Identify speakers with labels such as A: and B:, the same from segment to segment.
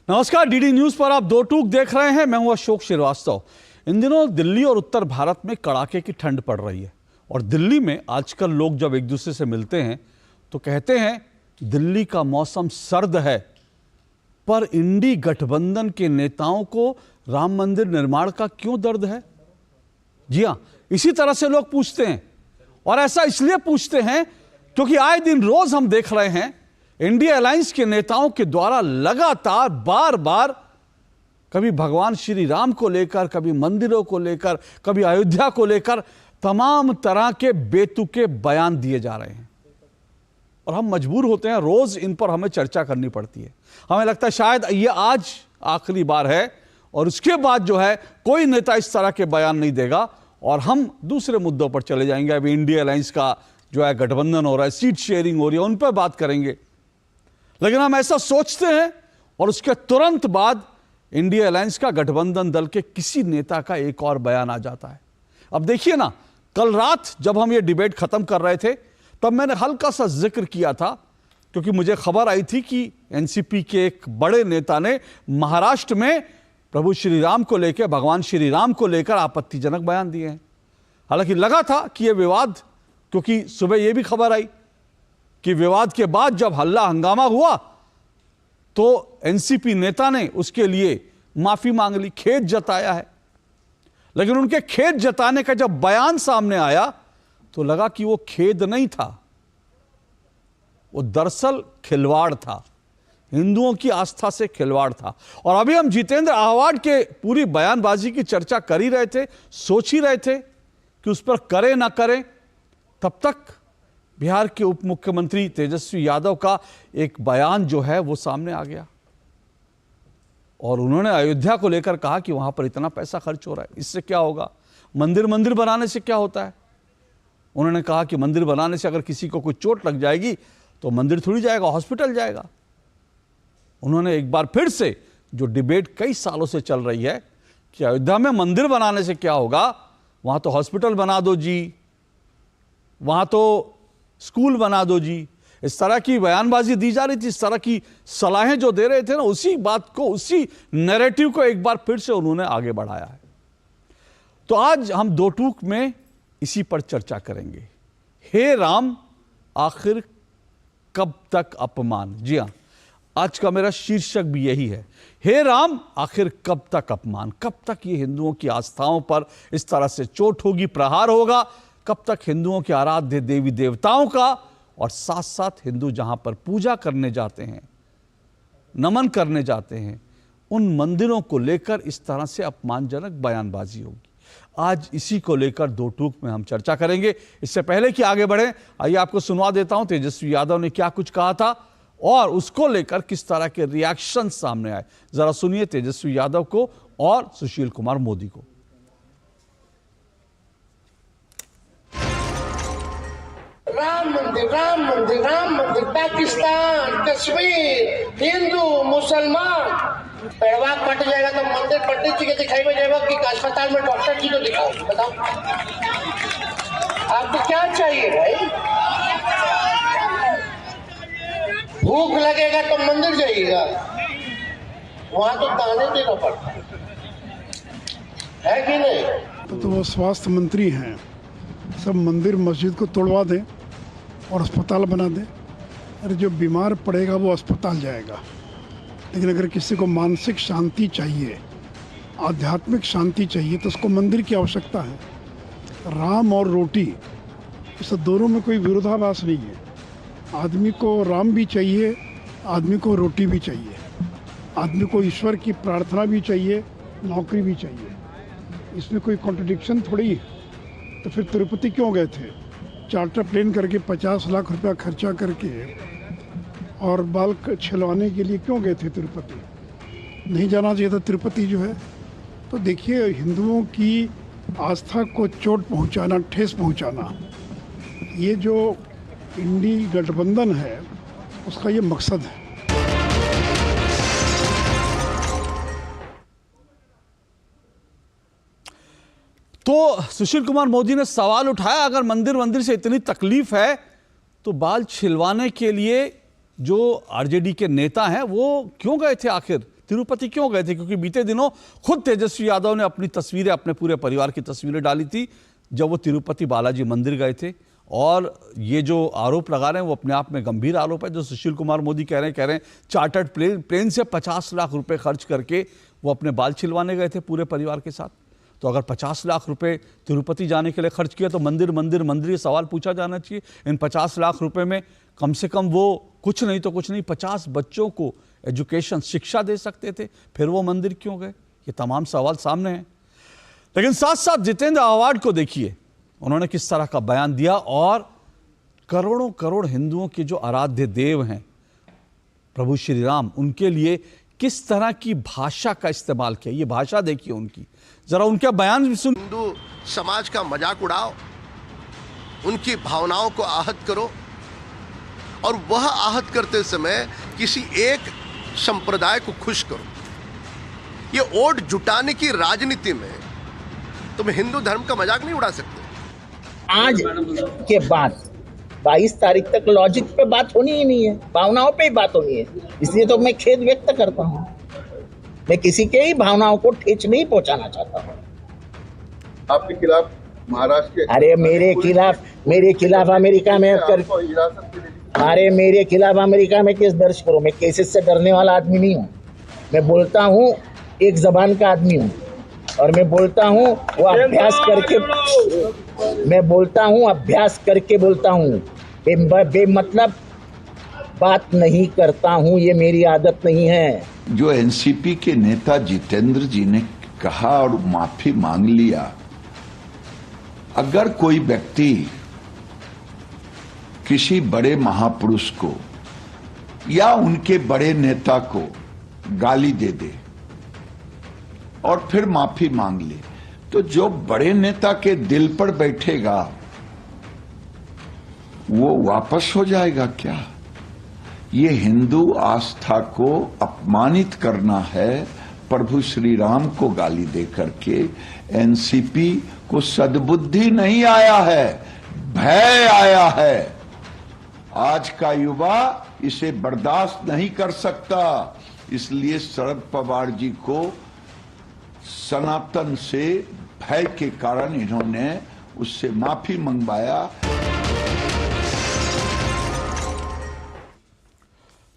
A: नमस्कार, DD news पर आप दो टूक देख रहे हैं। मैं हूं अशोक श्रीवास्तव। इन दिनों दिल्ली और उत्तर भारत में कड़ाके की ठंड पड़ रही है और दिल्ली में आजकल लोग जब एक दूसरे से मिलते हैं तो कहते हैं दिल्ली का मौसम सर्द है, पर इंडी गठबंधन के नेताओं को राम मंदिर निर्माण का क्यों दर्द है? जी हां, इसी तरह से लोग पूछते हैं और ऐसा इसलिए पूछते हैं क्योंकि आए दिन रोज हम देख रहे हैं इंडिया अलायंस के नेताओं के द्वारा लगातार बार बार कभी भगवान श्री राम को लेकर, कभी मंदिरों को लेकर, कभी अयोध्या को लेकर तमाम तरह के बेतुके बयान दिए जा रहे हैं और हम मजबूर होते हैं, रोज इन पर हमें चर्चा करनी पड़ती है। हमें लगता है शायद ये आज आखिरी बार है और उसके बाद जो है कोई नेता इस तरह के बयान नहीं देगा और हम दूसरे मुद्दों पर चले जाएंगे। अभी इंडिया अलायंस का जो है गठबंधन हो रहा है, सीट शेयरिंग हो रही है, उन पर बात करेंगे। लेकिन हम ऐसा सोचते हैं और उसके तुरंत बाद इंडिया अलायंस का गठबंधन दल के किसी नेता का एक और बयान आ जाता है। अब देखिए ना, कल रात जब हम ये डिबेट खत्म कर रहे थे तब मैंने हल्का सा जिक्र किया था क्योंकि मुझे खबर आई थी कि एनसीपी के एक बड़े नेता ने महाराष्ट्र में प्रभु श्री राम को लेकर, भगवान श्री राम को लेकर आपत्तिजनक बयान दिए हैं। हालांकि लगा था कि यह विवाद, क्योंकि सुबह यह भी खबर आई कि विवाद के बाद जब हल्ला हंगामा हुआ तो एनसीपी नेता ने उसके लिए माफी मांग ली, खेद जताया है। लेकिन उनके खेद जताने का जब बयान सामने आया तो लगा कि वो खेद नहीं था, वो दरअसल खिलवाड़ था, हिंदुओं की आस्था से खिलवाड़ था। और अभी हम जितेंद्र आहवाड के पूरी बयानबाजी की चर्चा कर ही रहे थे, सोच ही रहे थे कि उस पर करें ना करें, तब तक बिहार के उप मुख्यमंत्री तेजस्वी यादव का एक बयान जो है वो सामने आ गया और उन्होंने अयोध्या को लेकर कहा कि वहां पर इतना पैसा खर्च हो रहा है, इससे क्या होगा? मंदिर बनाने से क्या होता है? उन्होंने कहा कि मंदिर बनाने से अगर किसी को कोई चोट लग जाएगी तो मंदिर थोड़ी जाएगा, हॉस्पिटल जाएगा। उन्होंने एक बार फिर से जो डिबेट कई सालों से चल रही है कि अयोध्या में मंदिर बनाने से क्या होगा, वहां तो हॉस्पिटल बना दो जी, वहां तो स्कूल बना दो जी, इस तरह की बयानबाजी दी जा रही थी, इस तरह की सलाहें जो दे रहे थे ना, उसी बात को, उसी नैरेटिव को एक बार फिर से उन्होंने आगे बढ़ाया है। तो आज हम दो टूक में इसी पर चर्चा करेंगे। हे राम, आखिर कब तक अपमान? जी हां, आज का मेरा शीर्षक भी यही है, हे राम, आखिर कब तक अपमान? कब तक ये हिंदुओं की आस्थाओं पर इस तरह से चोट होगी, प्रहार होगा? कब तक हिंदुओं के आराध्य देवी देवताओं का और साथ साथ हिंदू जहां पर पूजा करने जाते हैं, नमन करने जाते हैं, उन मंदिरों को लेकर इस तरह से अपमानजनक बयानबाजी होगी? आज इसी को लेकर दो टूक में हम चर्चा करेंगे। इससे पहले कि आगे बढ़े, आइए आपको सुनवा देता हूं तेजस्वी यादव ने क्या कुछ कहा था और उसको लेकर किस तरह के रिएक्शन सामने आए। जरा सुनिए तेजस्वी यादव को और सुशील कुमार मोदी को।
B: राम मंदिर, राम मंदिर, राम मंदिर, पाकिस्तान, कश्मीर, हिंदू, मुसलमान, पेड़वा कट जाएगा तो मंदिर पंडित जी के दिखाई में जाएगा कि अस्पताल में डॉक्टर जी को दिखाओ। बताओ आपको क्या चाहिए भाई? भूख लगेगा तो मंदिर जाइएगा, वहां तो ताने देना पड़ता है कि नहीं?
C: तो वो स्वास्थ्य मंत्री हैं, सब मंदिर मस्जिद को तोड़वा दें और अस्पताल बना दें। अरे जो बीमार पड़ेगा वो अस्पताल जाएगा, लेकिन अगर किसी को मानसिक शांति चाहिए, आध्यात्मिक शांति चाहिए तो उसको मंदिर की आवश्यकता है। राम और रोटी, इस दोनों में कोई विरोधाभास नहीं है। आदमी को राम भी चाहिए, आदमी को रोटी भी चाहिए, आदमी को ईश्वर की प्रार्थना भी चाहिए, नौकरी भी चाहिए। इसमें कोई कॉन्ट्रडिक्शन थोड़ी है। तो फिर तिरुपति क्यों गए थे? चार्टर प्लेन करके 50 लाख रुपया खर्चा करके और बाल छिलवाने के लिए क्यों गए थे तिरुपति? नहीं जाना चाहिए था तिरुपति जो है। तो देखिए, हिंदुओं की आस्था को चोट पहुंचाना, ठेस पहुंचाना, ये जो इंडी गठबंधन है उसका ये मकसद है।
A: तो सुशील कुमार मोदी ने सवाल उठाया, अगर मंदिर से इतनी तकलीफ है तो बाल छिलवाने के लिए जो आरजेडी के नेता हैं वो क्यों गए थे आखिर तिरुपति क्यों गए थे? क्योंकि बीते दिनों खुद तेजस्वी यादव ने अपनी तस्वीरें, अपने पूरे परिवार की तस्वीरें डाली थी जब वो तिरुपति बालाजी मंदिर गए थे। और ये जो आरोप लगा रहे हैं वो अपने आप में गंभीर आरोप है। जो सुशील कुमार मोदी कह रहे हैं चार्टर्ड प्लेन से 50 लाख रुपए खर्च करके वो अपने बाल छिलवाने गए थे पूरे परिवार के साथ। तो अगर 50 लाख रुपए तिरुपति जाने के लिए खर्च किया तो मंदिर ये सवाल पूछा जाना चाहिए। इन 50 लाख रुपए में कम से कम वो कुछ नहीं 50 बच्चों को एजुकेशन, शिक्षा दे सकते थे, फिर वो मंदिर क्यों गए? ये तमाम सवाल सामने हैं। लेकिन साथ साथ जितेंद्र आह्वाड को देखिए, उन्होंने किस तरह का बयान दिया और करोड़ों करोड़ हिंदुओं के जो आराध्य देव हैं प्रभु श्री राम, उनके लिए किस तरह की भाषा का इस्तेमाल किया। ये भाषा देखिए उनकी, जरा उनका बयान भी सुन।
D: हिंदू समाज का मजाक उड़ाओ, उनकी भावनाओं को आहत करो, और वह आहत करते समय किसी एक संप्रदाय को खुश करो। ये वोट जुटाने की राजनीति में तुम हिंदू धर्म का मजाक नहीं उड़ा सकते।
E: आज के बाद 22 तारीख तक लॉजिक पे बात होनी ही नहीं है, भावनाओं पे ही बात होनी है। इसलिए तो मैं खेद व्यक्त करता हूँ। मैं किसी के ही भावनाओं को ठेस नहीं पहुंचाना चाहता हूँ।
F: आपके खिलाफ महाराष्ट्र के,
E: अरे मेरे खिलाफ अमेरिका में मेरे खिलाफ अमेरिका में केस दर्ज करो। मैं केसेस से डरने वाला आदमी नहीं हूँ। मैं बोलता हूँ, एक जबान का आदमी हूँ, और मैं बोलता हूँ वो अभ्यास करके बोलता हूँ। बेमतलब बात नहीं करता हूँ, ये मेरी आदत नहीं है।
G: जो एनसीपी के नेता जितेंद्र जी ने कहा और माफी मांग लिया, अगर कोई व्यक्ति किसी बड़े महापुरुष को या उनके बड़े नेता को गाली दे दे और फिर माफी मांग ले, तो जो बड़े नेता के दिल पर बैठेगा वो वापस हो जाएगा क्या? ये हिंदू आस्था को अपमानित करना है। प्रभु श्री राम को गाली दे करके एनसीपी को सद्बुद्धि नहीं आया है, भय आया है। आज का युवा इसे बर्दाश्त नहीं कर सकता। इसलिए शरद पवार जी को सनातन से भय के कारण इन्होंने उससे माफी मंगवाया।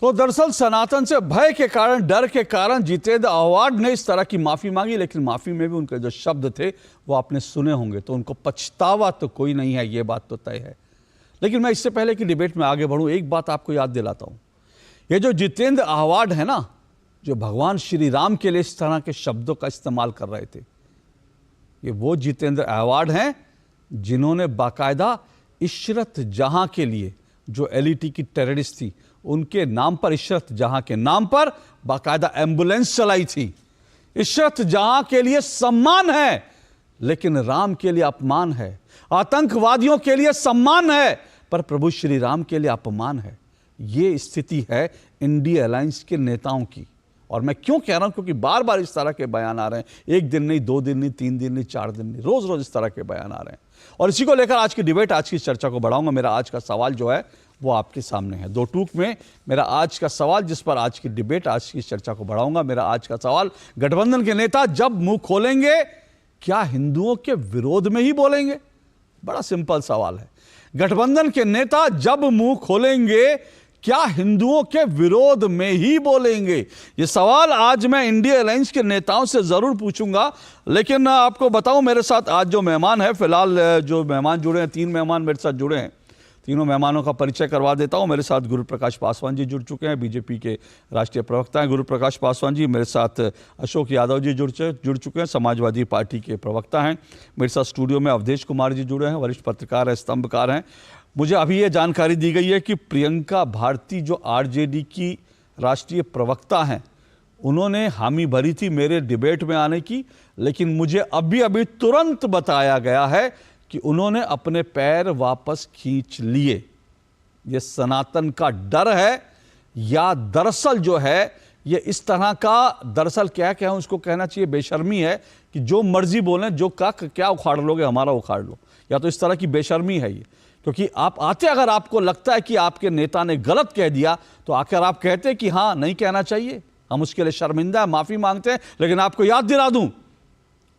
A: तो दरअसल सनातन से भय के कारण, डर के कारण जितेंद्र आह्वाड ने इस तरह की माफी मांगी। लेकिन माफी में भी उनके जो शब्द थे वो आपने सुने होंगे, तो उनको पछतावा तो कोई नहीं है, ये बात तो तय है। लेकिन मैं इससे पहले कि डिबेट में आगे बढ़ूं, एक बात आपको याद दिलाता हूं। ये जो जितेंद्र आह्वाड है ना, जो भगवान श्री राम के लिए इस तरह के शब्दों का इस्तेमाल कर रहे थे, ये वो जितेंद्र आह्वाड हैं जिन्होंने बाकायदा इशरत जहां के लिए, जो एलईटी की टेररिस्ट थी, उनके नाम पर, इशरत जहां के नाम पर बाकायदा एम्बुलेंस चलाई थी। इशरत जहां के लिए सम्मान है, लेकिन राम के लिए अपमान है। आतंकवादियों के लिए सम्मान है, पर प्रभु श्री राम के लिए अपमान है। ये स्थिति है इंडिया अलायंस के नेताओं की। और मैं क्यों कह रहा हूं? क्योंकि बार बार इस तरह के बयान आ रहे हैं। एक दिन नहीं, 2 दिन नहीं, 3 दिन नहीं, 4 दिन नहीं, रोज रोज इस तरह के बयान आ रहे हैं। और इसी को लेकर आज की डिबेट, आज की चर्चा को बढ़ाऊंगा। मेरा आज का सवाल जो है वो आपके सामने है। 2 टूक में मेरा आज का सवाल, जिस पर आज की डिबेट, आज की चर्चा को बढ़ाऊंगा। मेरा आज का सवाल, गठबंधन के नेता जब मुंह खोलेंगे क्या हिंदुओं के विरोध में ही बोलेंगे? बड़ा सिंपल सवाल है। गठबंधन के नेता जब मुंह खोलेंगे क्या हिंदुओं के विरोध में ही बोलेंगे? ये सवाल आज मैं इंडिया अलायंस के नेताओं से जरूर पूछूंगा। लेकिन आपको बताऊं, मेरे साथ आज जो मेहमान है, फिलहाल जो मेहमान जुड़े हैं, 3 मेहमान मेरे साथ जुड़े हैं। तीनों मेहमानों का परिचय करवा देता हूं। मेरे साथ गुरु प्रकाश पासवान जी जुड़ चुके हैं, बीजेपी के राष्ट्रीय प्रवक्ता हैं गुरु प्रकाश पासवान जी। मेरे साथ अशोक यादव जी जुड़ चुके हैं, समाजवादी पार्टी के प्रवक्ता हैं। मेरे साथ स्टूडियो में अवधेश कुमार जी जुड़े हैं, वरिष्ठ पत्रकार हैं, स्तंभकार हैं। मुझे अभी ये जानकारी दी गई है कि प्रियंका भारती जो आरजेडी की राष्ट्रीय प्रवक्ता हैं, उन्होंने हामी भरी थी मेरे डिबेट में आने की, लेकिन मुझे अभी तुरंत बताया गया है कि उन्होंने अपने पैर वापस खींच लिए। ये सनातन का डर है या दरअसल जो है ये इस तरह का, दरअसल क्या उसको कहना चाहिए, बेशर्मी है कि जो मर्जी बोलें, जो क्या उखाड़ लोगे हमारा उखाड़ लो, या तो इस तरह की बेशर्मी है ये। क्योंकि आप आते, अगर आपको लगता है कि आपके नेता ने गलत कह दिया, तो आकर आप कहते कि हाँ नहीं कहना चाहिए, हम उसके लिए शर्मिंदा है, माफी मांगते हैं। लेकिन आपको याद दिला दूं,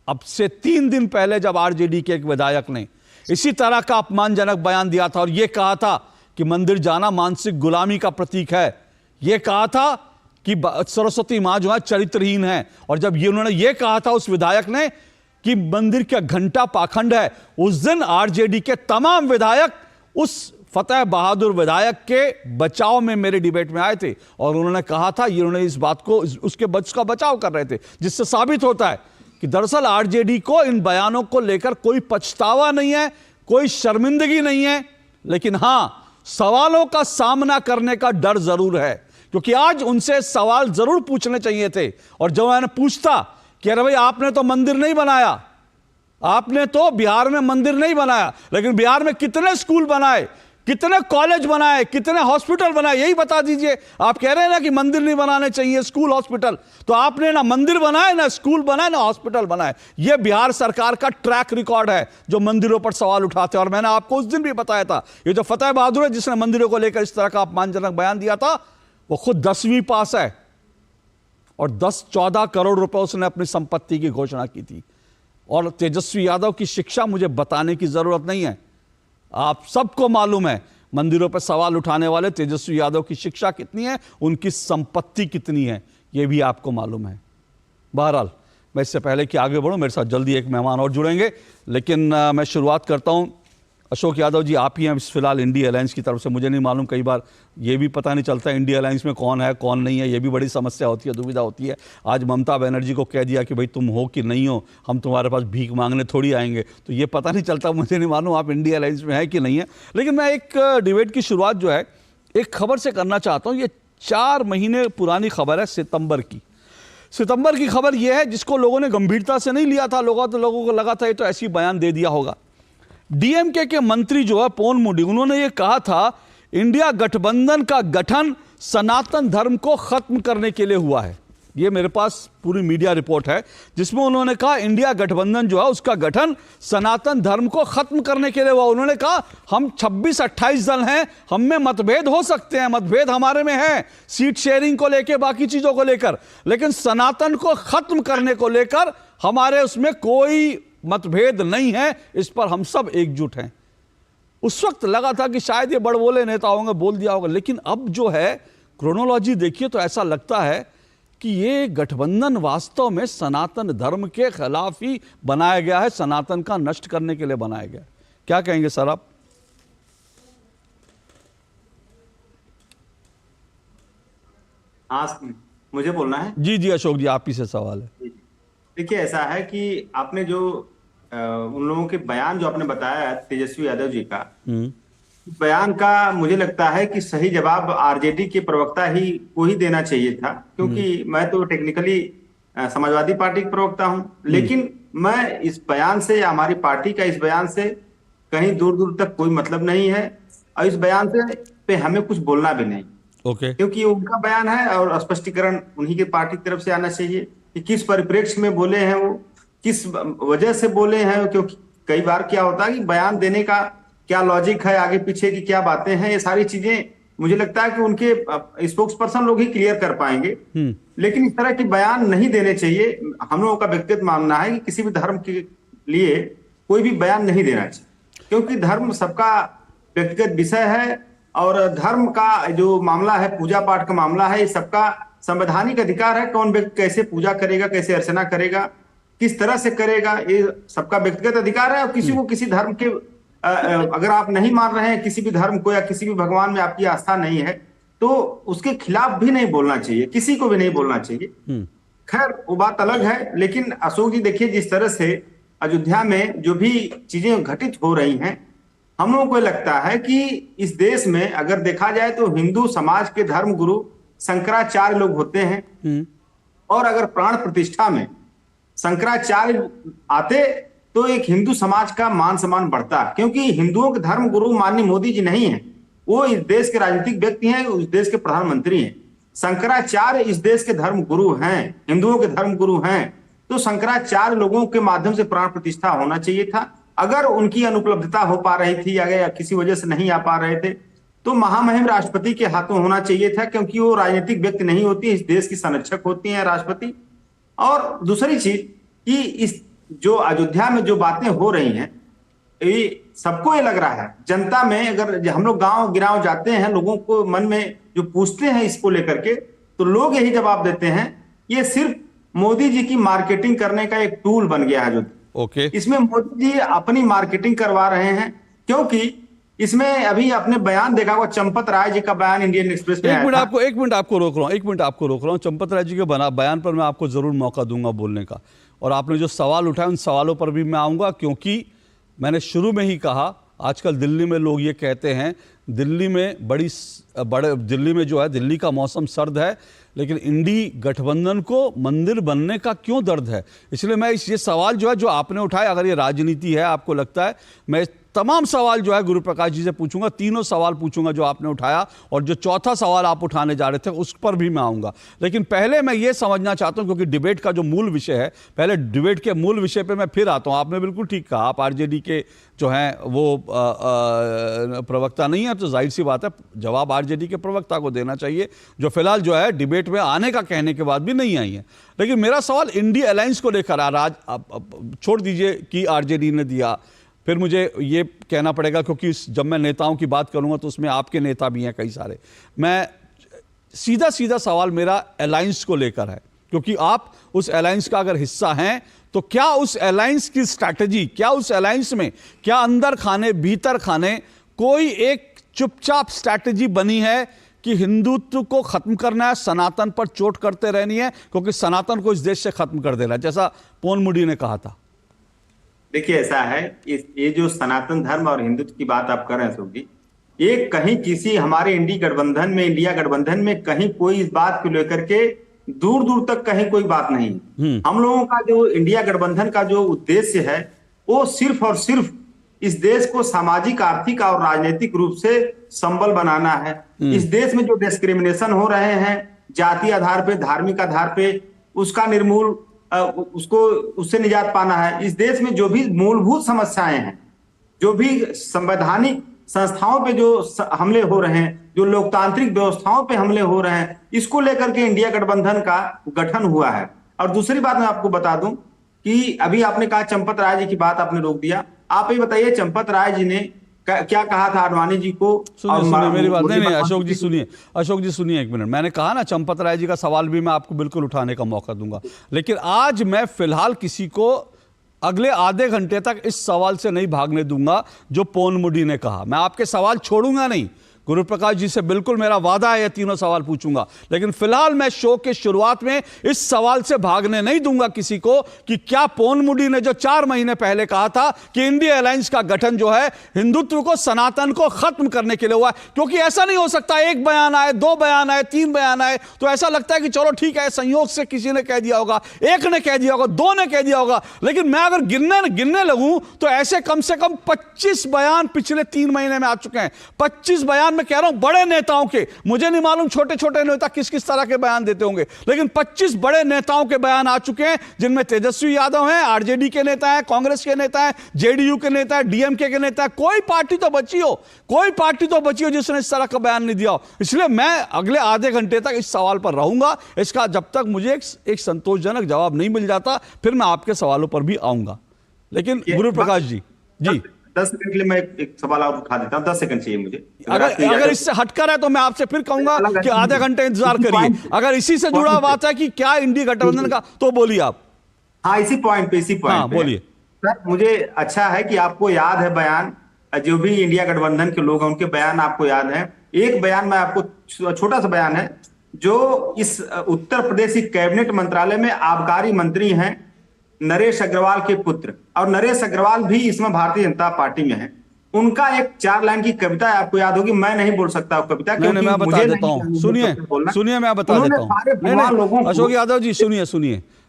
A: अब से 3 दिन पहले जब आरजेडी के एक विधायक ने इसी तरह का अपमानजनक बयान दिया था और यह कहा था कि मंदिर जाना मानसिक गुलामी का प्रतीक है, यह कहा था कि सरस्वती मां जो है चरित्रहीन है, और जब ये उन्होंने ये कहा था उस विधायक ने कि मंदिर का घंटा पाखंड है, उस दिन आरजेडी के तमाम विधायक उस फतेह बहादुर विधायक के बचाव में मेरे डिबेट में आए थे और उन्होंने कहा था, ये उन्होंने इस बात को उसके का बचाव कर रहे थे, जिससे साबित होता है कि दरअसल आरजेडी को इन बयानों को लेकर कोई पछतावा नहीं है, कोई शर्मिंदगी नहीं है, लेकिन हां, सवालों का सामना करने का डर जरूर है, क्योंकि आज उनसे सवाल जरूर पूछने चाहिए थे। और जब मैंने पूछता कि अरे भाई आपने तो मंदिर नहीं बनाया, आपने तो बिहार में मंदिर नहीं बनाया, लेकिन बिहार में कितने स्कूल बनाए, कितने कॉलेज बनाए, कितने हॉस्पिटल बनाए, यही बता दीजिए। आप कह रहे हैं ना कि मंदिर नहीं बनाने चाहिए, स्कूल हॉस्पिटल, तो आपने ना मंदिर बनाए, ना स्कूल बनाए, ना हॉस्पिटल बनाए। यह बिहार सरकार का ट्रैक रिकॉर्ड है जो मंदिरों पर सवाल उठाते हैं। और मैंने आपको उस दिन भी बताया था, ये जो फतेह बहादुर है जिसने मंदिरों को लेकर इस तरह का अपमानजनक बयान दिया था, वो खुद 10वीं पास है और 10-14 करोड़ रुपए उसने अपनी संपत्ति की घोषणा की थी। और तेजस्वी यादव की शिक्षा मुझे बताने की जरूरत नहीं है, आप सबको मालूम है मंदिरों पर सवाल उठाने वाले तेजस्वी यादव की शिक्षा कितनी है, उनकी संपत्ति कितनी है, यह भी आपको मालूम है। बहरहाल, मैं इससे पहले कि आगे बढ़ूं, मेरे साथ जल्दी एक मेहमान और जुड़ेंगे, लेकिन मैं शुरुआत करता हूं। अशोक यादव जी, आप ही हैं फिलहाल इंडिया अलायंस की तरफ से। मुझे नहीं मालूम, कई बार ये भी पता नहीं चलता इंडिया अलायंस में कौन है कौन नहीं है, ये भी बड़ी समस्या होती है, दुविधा होती है। आज ममता बनर्जी को कह दिया कि भाई तुम हो कि नहीं हो, हम तुम्हारे पास भीख मांगने थोड़ी आएंगे, तो ये पता नहीं चलता। मुझे नहीं मालूम आप इंडिया अलायंस में है कि नहीं है। लेकिन मैं एक डिबेट की शुरुआत जो है एक खबर से करना चाहता हूँ। ये 4 महीने पुरानी खबर है, सितंबर की खबर यह है जिसको लोगों ने गंभीरता से नहीं लिया था। लोगों को लगा था ये तो ऐसी बयान दे दिया होगा। डीएमके के मंत्री जो है पोन मुंडी, उन्होंने ये कहा था इंडिया गठबंधन का गठन सनातन धर्म को खत्म करने के लिए हुआ है। ये मेरे पास पूरी मीडिया रिपोर्ट है जिसमें उन्होंने कहा इंडिया गठबंधन जो है उसका गठन सनातन धर्म को खत्म करने के लिए हुआ। उन्होंने कहा हम 26-28 दल हैं, हम में मतभेद हो सकते हैं, मतभेद हमारे में है सीट शेयरिंग को लेकर, बाकी चीजों को लेकर, लेकिन सनातन को खत्म करने को लेकर हमारे उसमें कोई मतभेद नहीं है, इस पर हम सब एकजुट हैं। उस वक्त लगा था कि शायद ये बड़बोले नेता होंगे, बोल दिया होगा, लेकिन अब जो है क्रोनोलॉजी देखिए तो ऐसा लगता है कि ये गठबंधन वास्तव में सनातन धर्म के खिलाफ ही बनाया गया है, सनातन का नष्ट करने के लिए बनाया गया है। क्या कहेंगे सर आप?
H: हाँ, मुझे बोलना है।
A: जी अशोक जी, आप ही से सवाल है।
H: देखिए, ऐसा है कि आपने जो उन लोगों के बयान जो आपने बताया तेजस्वी यादव जी का, बयान का मुझे लगता है कि सही जवाब आरजेडी के प्रवक्ता ही को ही देना चाहिए था, क्योंकि मैं तो टेक्निकली समाजवादी पार्टी का प्रवक्ता हूं, लेकिन मैं इस बयान से या हमारी पार्टी का इस बयान से कहीं दूर दूर तक कोई मतलब नहीं है, और इस बयान से पे हमें कुछ बोलना भी नहीं। क्योंकि उनका बयान है और स्पष्टीकरण उन्हीं के पार्टी की तरफ से आना चाहिए कि किस परिप्रेक्ष्य में बोले हैं, वो किस वजह से बोले हैं। क्योंकि कई बार क्या होता है कि बयान देने का क्या लॉजिक है, आगे पीछे की क्या बातें हैं, ये सारी चीजें मुझे लगता है कि उनके स्पोक्स पर्सन लोग ही क्लियर कर पाएंगे। लेकिन इस तरह के बयान नहीं देने चाहिए। हम लोगों का व्यक्तिगत मानना है कि किसी भी धर्म के लिए कोई भी बयान नहीं देना चाहिए, क्योंकि धर्म सबका व्यक्तिगत विषय है और धर्म का जो मामला है, पूजा पाठ का मामला है, ये सबका संवैधानिक अधिकार है। कौन व्यक्ति कैसे पूजा करेगा, कैसे अर्चना करेगा, किस तरह से करेगा, ये सबका व्यक्तिगत अधिकार है। और किसी को किसी धर्म के अगर आप नहीं मान रहे हैं किसी भी धर्म को या किसी भी भगवान में आपकी आस्था नहीं है, तो उसके खिलाफ भी नहीं बोलना चाहिए, किसी को भी नहीं बोलना चाहिए। खैर, वो बात अलग है। लेकिन अशोक जी देखिए, जिस तरह से अयोध्या में जो भी चीजें घटित हो रही हैं, हम लोगों को लगता है कि इस देश में अगर देखा जाए तो हिंदू समाज के धर्म गुरु शंकराचार्य लोग होते हैं, और अगर प्राण प्रतिष्ठा में शंकराचार्य आते तो एक हिंदू समाज का मान सम्मान बढ़ता, क्योंकि हिंदुओं के धर्म गुरु माननीय मोदी जी नहीं है, वो इस देश के राजनीतिक व्यक्ति हैं, उस देश के प्रधानमंत्री हैं। शंकराचार्य इस देश के धर्म गुरु हैं, हिंदुओं के धर्म गुरु हैं, तो शंकराचार्य लोगों के माध्यम से प्राण प्रतिष्ठा होना चाहिए था। अगर उनकी अनुपलब्धता हो पा रही थी या किसी वजह से नहीं आ पा रहे थे, तो महामहिम राष्ट्रपति के हाथों होना चाहिए था, क्योंकि वो राजनीतिक व्यक्ति नहीं होती, इस देश की संरक्षक होती हैं राष्ट्रपति। और दूसरी चीज कि इस जो अयोध्या में जो बातें हो रही हैं, ये सबको ये लग रहा है, जनता में अगर हम लोग गांव गिराव जाते हैं, लोगों को मन में जो पूछते हैं इसको लेकर के, तो लोग यही जवाब देते हैं, ये सिर्फ मोदी जी की मार्केटिंग करने का एक टूल बन गया है। जो इसमें मोदी जी अपनी मार्केटिंग करवा रहे हैं, क्योंकि इसमें अभी आपने बयान देखा होगा, चंपत राय जी का बयान इंडियन एक्सप्रेस में
A: एक मिनट आपको रोक रहा हूं। चंपत राय जी के बयान पर मैं आपको जरूर मौका दूंगा बोलने का, और आपने जो सवाल उठाए उन सवालों पर भी मैं आऊंगा, क्योंकि मैंने शुरू में ही कहा, आजकल दिल्ली में लोग ये कहते हैं, दिल्ली में जो है, दिल्ली का मौसम सर्द है, लेकिन इंडी गठबंधन को मंदिर बनने का क्यों दर्द है। इसलिए मैं ये सवाल जो है, जो आपने उठाए, अगर ये राजनीति है आपको लगता है, मैं तमाम सवाल जो है गुरु प्रकाश जी से पूछूंगा, तीनों सवाल पूछूंगा जो आपने उठाया, और जो चौथा सवाल आप उठाने जा रहे थे उस पर भी मैं आऊंगा। लेकिन पहले मैं ये समझना चाहता हूं, क्योंकि डिबेट का जो मूल विषय है, पहले डिबेट के मूल विषय पे मैं फिर आता हूं। आपने बिल्कुल ठीक कहा, आप आरजेडी के जो हैं वो प्रवक्ता नहीं है, तो जाहिर सी बात है जवाब आरजेडी के प्रवक्ता को देना चाहिए, जो फिलहाल जो है डिबेट में आने का कहने के बाद भी नहीं आई है। लेकिन मेरा सवाल इंडिया अलायंस को लेकर आ, छोड़ दीजिए कि आरजेडी ने दिया, फिर मुझे ये कहना पड़ेगा, क्योंकि जब मैं नेताओं की बात करूंगा तो उसमें आपके नेता भी हैं कई सारे। मैं सीधा सवाल मेरा अलायंस को लेकर है, क्योंकि आप उस अलायंस का अगर हिस्सा हैं, तो क्या उस अलायंस की स्ट्रैटेजी, क्या उस अलायंस में, क्या अंदर खाने भीतर खाने कोई एक चुपचाप स्ट्रैटेजी बनी है कि हिंदुत्व को खत्म करना है, सनातन पर चोट करते रहनी है, क्योंकि सनातन को इस देश से खत्म कर देना है, जैसा पोन मुडी ने कहा था।
H: देखिए ऐसा है, ये जो सनातन धर्म और हिंदुत्व की बात आप कर रहे हैं अशोक जी, ये कहीं किसी हमारे इंडिया गठबंधन में कहीं कोई इस बात को लेकर के दूर दूर तक कहीं कोई बात नहीं। हम लोगों का जो इंडिया गठबंधन का जो उद्देश्य है, वो सिर्फ और सिर्फ इस देश को सामाजिक, आर्थिक और राजनीतिक रूप से संबल बनाना है। इस देश में जो डिस्क्रिमिनेशन हो रहे हैं जाति आधार पे, धार्मिक आधार पे, उसका निर्मूल, उससे निजात पाना है। इस देश में जो भी मूलभूत समस्याएं हैं, जो भी संवैधानिक संस्थाओं पे जो हमले हो रहे हैं, जो लोकतांत्रिक व्यवस्थाओं पे हमले हो रहे हैं, इसको लेकर के इंडिया गठबंधन का गठन हुआ है। और दूसरी बात मैं आपको बता दूं कि अभी आपने कहा चंपत राय जी की बात आपने रोक दिया, आप ये बताइए चंपत राय जी ने क्या कहा था आडवाणी जी को?
A: सुनिए मेरी बात, नहीं अशोक जी सुनिए एक मिनट। मैंने कहा ना, चंपत राय जी का सवाल भी मैं आपको बिल्कुल उठाने का मौका दूंगा, लेकिन आज मैं फिलहाल किसी को अगले आधे घंटे तक इस सवाल से नहीं भागने दूंगा जो पोन मुडी ने कहा। मैं आपके सवाल छोड़ूंगा नहीं, गुरु प्रकाश जी से बिल्कुल मेरा वादा है, ये तीनों सवाल पूछूंगा, लेकिन फिलहाल मैं शो के शुरुआत में इस सवाल से भागने नहीं दूंगा किसी को कि क्या पोन मुडी ने जो 4 महीने पहले कहा था कि इंडिया अलायंस का गठन जो है हिंदुत्व को, सनातन को खत्म करने के लिए हुआ है। क्योंकि ऐसा नहीं हो सकता एक बयान आए, 2 बयान आए, 3 बयान आए तो ऐसा लगता है कि चलो ठीक है, संयोग से किसी ने कह दिया होगा, एक ने कह दिया होगा, 2 ने कह दिया होगा, लेकिन मैं अगर गिनने लगूं तो ऐसे कम से कम 25 बयान पिछले 3 महीने में आ चुके हैं। 25 बयान मैं कह रहा हूं बड़े नेताओं के, मुझे नहीं मालूम छोटे छोटे नेता किस किस तरह के बयान देते होंगे, लेकिन 25 बड़े नेताओं के बयान आ चुके हैं, जिनमें तेजस्वी यादव हैं, आरजेडी के नेता हैं, कांग्रेस के नेता हैं, जेडीयू के नेता हैं, डीएमके के नेता हैं। कोई पार्टी तो बची हो जिसने इस तरह का बयान नहीं दिया हो। इसलिए मैं अगले आधे घंटे तक इस सवाल पर रहूंगा। इसका जब तक मुझे एक संतोषजनक जवाब नहीं मिल जाता, फिर मैं आपके सवालों पर भी आऊंगा। लेकिन गुरु प्रकाश जी
H: 10 सेकंड के लिए मैं एक सवाल और उठा देता हूं, 10 सेकंड चाहिए मुझे।
A: अगर इससे हटकर है तो मैं आपसे फिर कहूंगा कि आधे घंटे इंतजार करिए। अगर इसी से जुड़ा बात है कि क्या इंडिया गठबंधन का, तो बोलिए आप।
H: हाँ, इसी पॉइंट पे
A: बोलिए
H: सर। मुझे अच्छा है कि आपको याद है बयान, जो भी इंडिया गठबंधन के लोग हैं उनके बयान आपको याद है। एक बयान मैं आपको, छोटा सा बयान है, जो इस उत्तर प्रदेश की कैबिनेट मंत्रालय में आबकारी मंत्री हैं नरेश अग्रवाल के पुत्र, और नरेश अग्रवाल भी इसमें भारतीय जनता पार्टी में है। उनका एक 4 लाइन की कविता है, आपको याद होगी। मैं नहीं बोल सकता कविता, क्योंकि
A: मैं बता देता हूं। सुनिए मैं बता देता हूं। अशोक यादव जी सुनिए,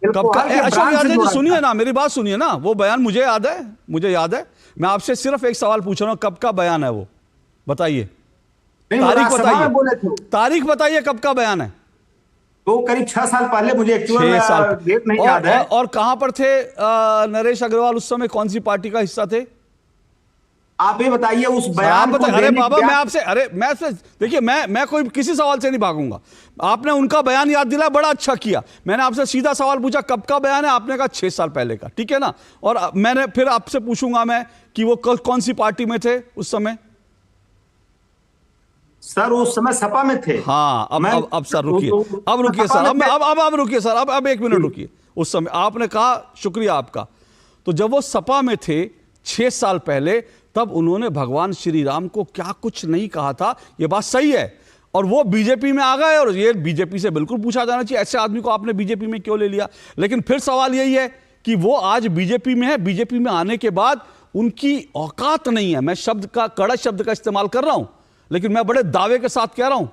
A: कब का, अशोक यादव जी सुनिए ना, मेरी बात सुनिए ना। वो बयान मुझे याद है। मैं आपसे सिर्फ एक सवाल पूछ रहा हूं, कब का बयान है वो बताइए, तारीख बताइए कब का बयान है।
H: तो करीब 6 साल पहले, मुझे एक्चुअल डेट नहीं याद है।
A: और कहां पर थे नरेश अग्रवाल उस समय, कौन सी पार्टी का हिस्सा थे?
H: आप ये बताइए उस
A: आप
H: बयान को
A: बताइए। अरे
H: लेने
A: बाबा
H: क्या-
A: मैं आपसे, अरे मैं आपसे देखिए, मैं कोई किसी सवाल से नहीं भागूंगा। आपने उनका बयान याद दिलाया, बड़ा अच्छा किया। मैंने आपसे सीधा सवाल पूछा कब का बयान है, आपने कहा 6 साल पहले का, ठीक है ना। और मैंने फिर आपसे पूछूंगा मैं कि वो कौन सी पार्टी में थे उस समय।
H: सर उस समय सपा में थे।
A: हाँ, अब सर रुकिए, अब रुकिए सर, अब रुकिए सर, अब 1 मिनट रुकिए। उस समय आपने कहा, शुक्रिया आपका, तो जब वो सपा में थे 6 साल पहले, तब उन्होंने भगवान श्री राम को क्या कुछ नहीं कहा था, ये बात सही है। और वो बीजेपी में आ गए, और ये बीजेपी से बिल्कुल पूछा जाना चाहिए, ऐसे आदमी को आपने बीजेपी में क्यों ले लिया। लेकिन फिर सवाल यही है कि वो आज बीजेपी में है, बीजेपी में आने के बाद उनकी औकात नहीं है, मैं कड़ा शब्द का इस्तेमाल कर रहा हूं, लेकिन मैं बड़े दावे के साथ कह रहा हूं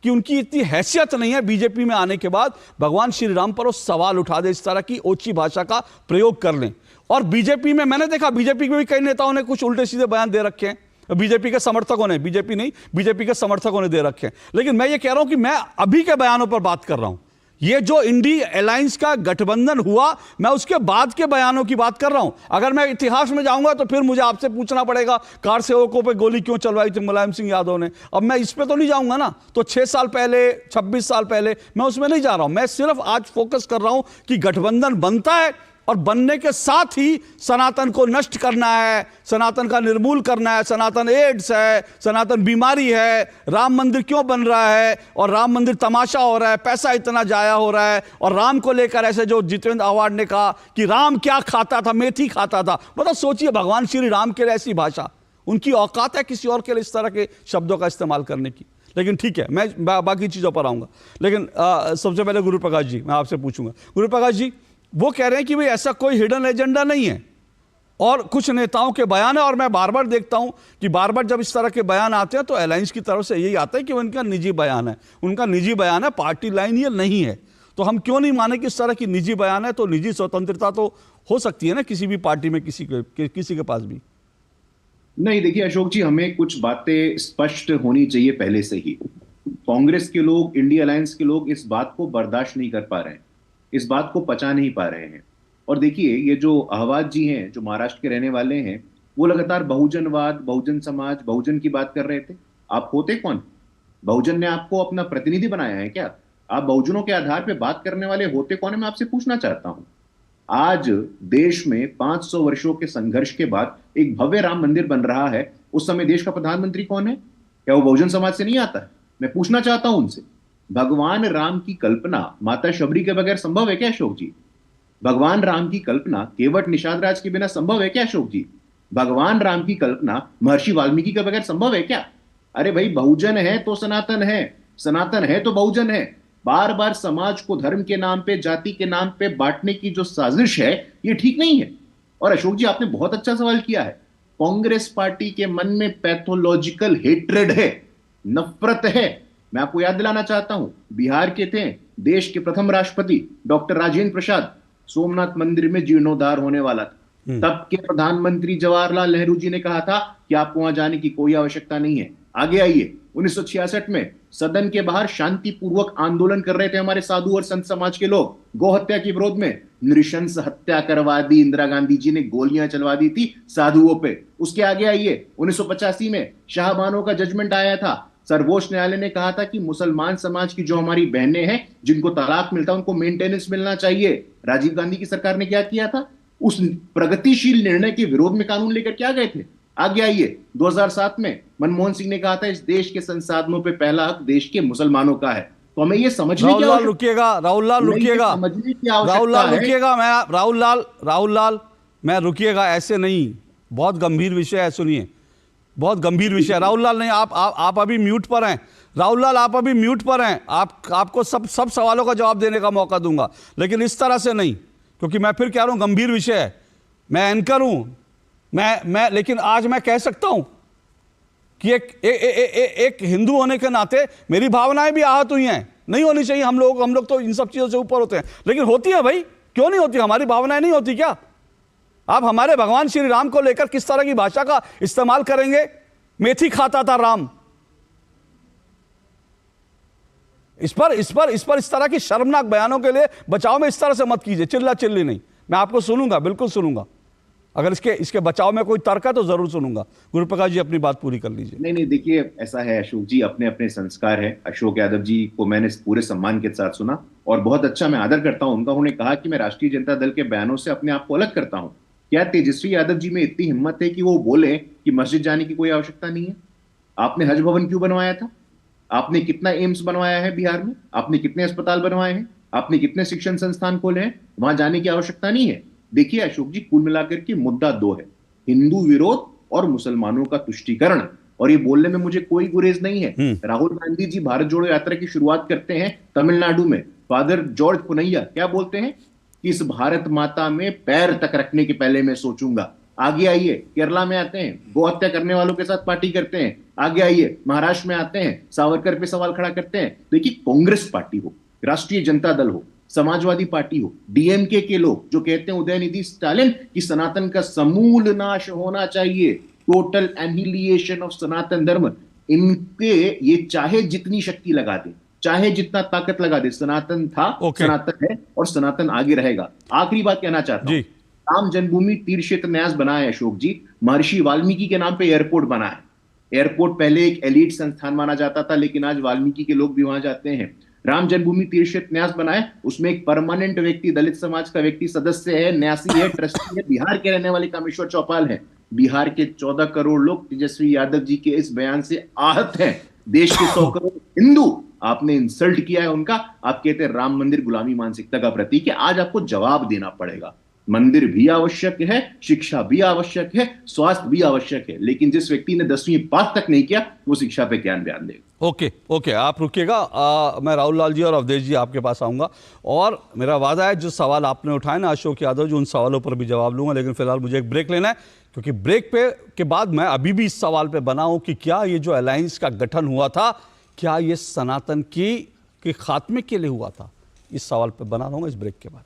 A: कि उनकी इतनी हैसियत नहीं है बीजेपी में आने के बाद भगवान श्री राम पर वो सवाल उठा दे, इस तरह की ओछी भाषा का प्रयोग कर लें। और बीजेपी में मैंने देखा, बीजेपी में भी कई नेताओं ने कुछ उल्टे सीधे बयान दे रखे हैं, बीजेपी के समर्थकों ने, बीजेपी नहीं, बीजेपी के समर्थकों ने दे रखे हैं। लेकिन मैं ये कह रहा हूं कि मैं अभी के बयानों पर बात कर रहा हूं। ये जो इंडी अलायंस का गठबंधन हुआ, मैं उसके बाद के बयानों की बात कर रहा हूं। अगर मैं इतिहास में जाऊंगा तो फिर मुझे आपसे पूछना पड़ेगा कार सेवकों पे गोली क्यों चलवाई थी मुलायम सिंह यादव ने। अब मैं इस पे तो नहीं जाऊंगा ना, तो 6 साल पहले, 26 साल पहले, मैं उसमें नहीं जा रहा हूं। मैं सिर्फ आज फोकस कर रहा हूं कि गठबंधन बनता है, और बनने के साथ ही सनातन को नष्ट करना है, सनातन का निर्मूल करना है, सनातन एड्स है, सनातन बीमारी है, राम मंदिर क्यों बन रहा है, और राम मंदिर तमाशा हो रहा है, पैसा इतना जाया हो रहा है। और राम को लेकर ऐसे जो जितेंद्र आव्हाड ने कहा कि राम क्या खाता था, मेथी खाता था, मतलब सोचिए भगवान श्री राम के लिए ऐसी भाषा, उनकी औकात है किसी और के लिए इस तरह के शब्दों का इस्तेमाल करने की। लेकिन ठीक है, मैं बाकी चीज़ों पर आऊँगा। लेकिन सबसे पहले गुरु प्रकाश जी, मैं आपसे पूछूंगा। गुरु प्रकाश जी, वो कह रहे हैं कि भाई ऐसा कोई हिडन एजेंडा नहीं है, और कुछ नेताओं के बयान है, और मैं बार बार देखता हूं कि बार बार जब इस तरह के बयान आते हैं तो अलायंस की तरफ से यही आता है कि उनका निजी बयान है, उनका निजी बयान है, पार्टी लाइन ये नहीं है। तो हम क्यों नहीं माने कि इस तरह की निजी बयान है, तो निजी स्वतंत्रता तो हो सकती है ना किसी भी पार्टी में, किसी के पास भी।
I: नहीं, देखिए अशोक जी, हमें कुछ बातें स्पष्ट होनी चाहिए पहले से ही। कांग्रेस के लोग, इंडिया अलायंस के लोग इस बात को बर्दाश्त नहीं कर पा रहे हैं, इस बात को पचा नहीं पा रहे हैं। और देखिए, ये जो अहवाज जी हैं, जो महाराष्ट्र के रहने वाले हैं, वो लगातार बहुजनवाद, बहुजन समाज, बहुजन की बात कर रहे थे। आप होते कौन? बहुजन ने आपको अपना प्रतिनिधि बनाया है क्या? आप बहुजनों के आधार पर बात करने वाले होते कौन है, मैं आपसे पूछना चाहता हूं। आज देश में 500 वर्षों के संघर्ष के बाद एक भव्य राम मंदिर बन रहा है। उस समय देश का प्रधानमंत्री कौन है? क्या वो बहुजन समाज से नहीं आता है? मैं पूछना चाहता हूं उनसे, भगवान राम की कल्पना माता शबरी के बगैर संभव है क्या अशोक जी? भगवान राम की कल्पना केवट निषाद राज के बिना संभव है क्या अशोक जी? भगवान राम की कल्पना महर्षि वाल्मीकि के बगैर संभव है क्या? अरे भाई, बहुजन है तो सनातन है, सनातन है तो बहुजन है। बार बार समाज को धर्म के नाम पे, जाति के नाम पे बांटने की जो साजिश है, ये ठीक नहीं है। और अशोक जी, आपने बहुत अच्छा सवाल किया है। कांग्रेस पार्टी के मन में पैथोलॉजिकल हेट्रेड है, नफरत है। मैं आपको याद दिलाना चाहता हूं, बिहार के थे देश के प्रथम राष्ट्रपति डॉक्टर राजेंद्र प्रसाद, सोमनाथ मंदिर में जीर्णोद्धार होने वाला था, तब के प्रधानमंत्री जवाहरलाल नेहरू जी ने कहा था कि आपको वहां जाने की कोई आवश्यकता नहीं है। आगे आइए, 1966 में सदन के बाहर शांतिपूर्वक आंदोलन कर रहे थे हमारे साधु और संत समाज के लोग, गौ हत्या के विरोध में। नृशंस हत्या करवा दी, इंदिरा गांधी जी ने गोलियां चलवा दी थी साधुओं पे। उसके आगे आइए, 1985 में शाहबानो का जजमेंट आया था। सर्वोच्च न्यायालय ने कहा था कि मुसलमान समाज की जो हमारी बहनें हैं, जिनको तलाक मिलता है, उनको मेंटेनेंस मिलना चाहिए। राजीव गांधी की सरकार ने क्या किया था? उस प्रगतिशील निर्णय के विरोध में कानून लेकर क्या गए थे? आगे आइए, 2007 में मनमोहन सिंह ने कहा था इस देश के संसाधनों पे पहला हक देश के मुसलमानों का है। तो हमें ये समझने की
A: राहुल लाल रुकिएगा, राहुल लाल रुकिएगा, मैं रुकिएगा, ऐसे नहीं, बहुत गंभीर विषय है, सुनिए, बहुत गंभीर विषय। राहुल लाल नहीं, आप अभी म्यूट पर हैं। राहुल लाल, आप अभी म्यूट पर हैं। आपको सब सवालों का जवाब देने का मौका दूंगा, लेकिन इस तरह से नहीं, क्योंकि मैं फिर कह रहा हूं गंभीर विषय है। मैं एंकर हूं, मैं लेकिन आज मैं कह सकता हूं कि एक हिंदू होने के नाते मेरी भावनाएं भी आहत हुई हैं। नहीं होनी चाहिए, हम लोग तो इन सब चीजों से ऊपर होते हैं, लेकिन होती है भाई, क्यों नहीं होती? हमारी भावनाएं नहीं होती क्या? आप हमारे भगवान श्री राम को लेकर किस तरह की भाषा का इस्तेमाल करेंगे? मेथी खाता था राम। इस तरह की शर्मनाक बयानों के लिए बचाव में इस तरह से मत कीजिए, चिल्ला चिल्ली नहीं। मैं आपको सुनूंगा, बिल्कुल सुनूंगा, अगर इसके बचाव में कोई तर्क है तो जरूर सुनूंगा। गुरु प्रकाश जी अपनी बात पूरी कर लीजिए।
I: नहीं देखिए, ऐसा है अशोक जी, अपने अपने संस्कार है। अशोक यादव जी को मैंने पूरे सम्मान के साथ सुना और बहुत अच्छा मैं आदर करता हूं उनका। उन्होंने कहा कि मैं राष्ट्रीय जनता दल के बयानों से अपने आप को अलग करता हूं। क्या तेजस्वी यादव जी में इतनी हिम्मत है कि वो बोले कि मस्जिद जाने की कोई आवश्यकता नहीं है? आपने हज भवन क्यों बनवाया था? आपने कितना एम्स बनवाया है बिहार में? आपने कितने अस्पताल बनवाए हैं? आपने कितने शिक्षण संस्थान खोले हैं? वहां जाने की आवश्यकता नहीं है। देखिए अशोक जी, कुल मिलाकर के मुद्दा दो है, हिंदू विरोध और मुसलमानों का तुष्टीकरण। और ये बोलने में मुझे कोई गुरेज नहीं है। राहुल गांधी जी भारत जोड़ो यात्रा की शुरुआत करते हैं तमिलनाडु में। फादर जॉर्ज पुनैया क्या बोलते हैं कि इस भारत माता में पैर तक रखने के पहले मैं सोचूंगा। आगे आइए, केरला में आते हैं, गो हत्या करने वालों के साथ पार्टी करते हैं। आगे आइए, महाराष्ट्र में आते हैं, सावरकर पे सवाल खड़ा करते हैं। देखिए, कांग्रेस पार्टी हो, राष्ट्रीय जनता दल हो, समाजवादी पार्टी हो, डीएमके के लोग जो कहते हैं उदयनिधि स्टालिन कि सनातन का समूल नाश होना चाहिए, टोटल एनिहिलेशन ऑफ सनातन धर्म, इनके ये चाहे जितनी शक्ति लगा दे, चाहे जितना ताकत लगा दे, सनातन था, सनातन है और सनातन आगे रहेगा। आखिरी बात कहना चाहता हूं, राम जन्मभूमि तीर्थ क्षेत्र न्यास बना है अशोक जी, महर्षि वाल्मीकि के नाम पे एयरपोर्ट बना है। एयरपोर्ट पहले एक एलीट संस्थान माना जाता था, लेकिन आज वाल्मीकि के लोग भी वहां जाते हैं। राम जन्मभूमि तीर्थ क्षेत्र न्यास बनाए, उसमें एक परमानेंट व्यक्ति, दलित समाज का व्यक्ति सदस्य है, न्यासी है, ट्रस्टी है, बिहार के रहने वाले कामेश्वर चौपाल है। बिहार के 14 करोड़ लोग तेजस्वी यादव जी के इस बयान से आहत हैं। देश के 100 करोड़ हिंदू, आपने इंसल्ट किया है उनका। आप कहते हैं राम मंदिर गुलामी मानसिकता का प्रतीक है। आज आपको जवाब देना पड़ेगा। मंदिर भी आवश्यक है, शिक्षा भी आवश्यक है, स्वास्थ्य भी आवश्यक है, लेकिन जिस व्यक्ति ने 10वीं पास तक नहीं किया वो शिक्षा पे ज्ञान बयान देगा।
A: ओके, आप रुकिएगा। मैं राहुल लाल जी और अवधेश जी आपके पास आऊंगा और मेरा वादा है जो सवाल आपने उठाए ना अशोक यादव जी, उन सवालों पर भी जवाब लूंगा। लेकिन फिलहाल मुझे एक ब्रेक लेना है, क्योंकि ब्रेक के बाद मैं अभी भी इस सवाल पर बना हूं कि क्या ये जो अलायंस का गठन हुआ था, क्या ये सनातन के खात्मे के लिए हुआ था? इस सवाल पर बना रहूंगा इस ब्रेक के बाद।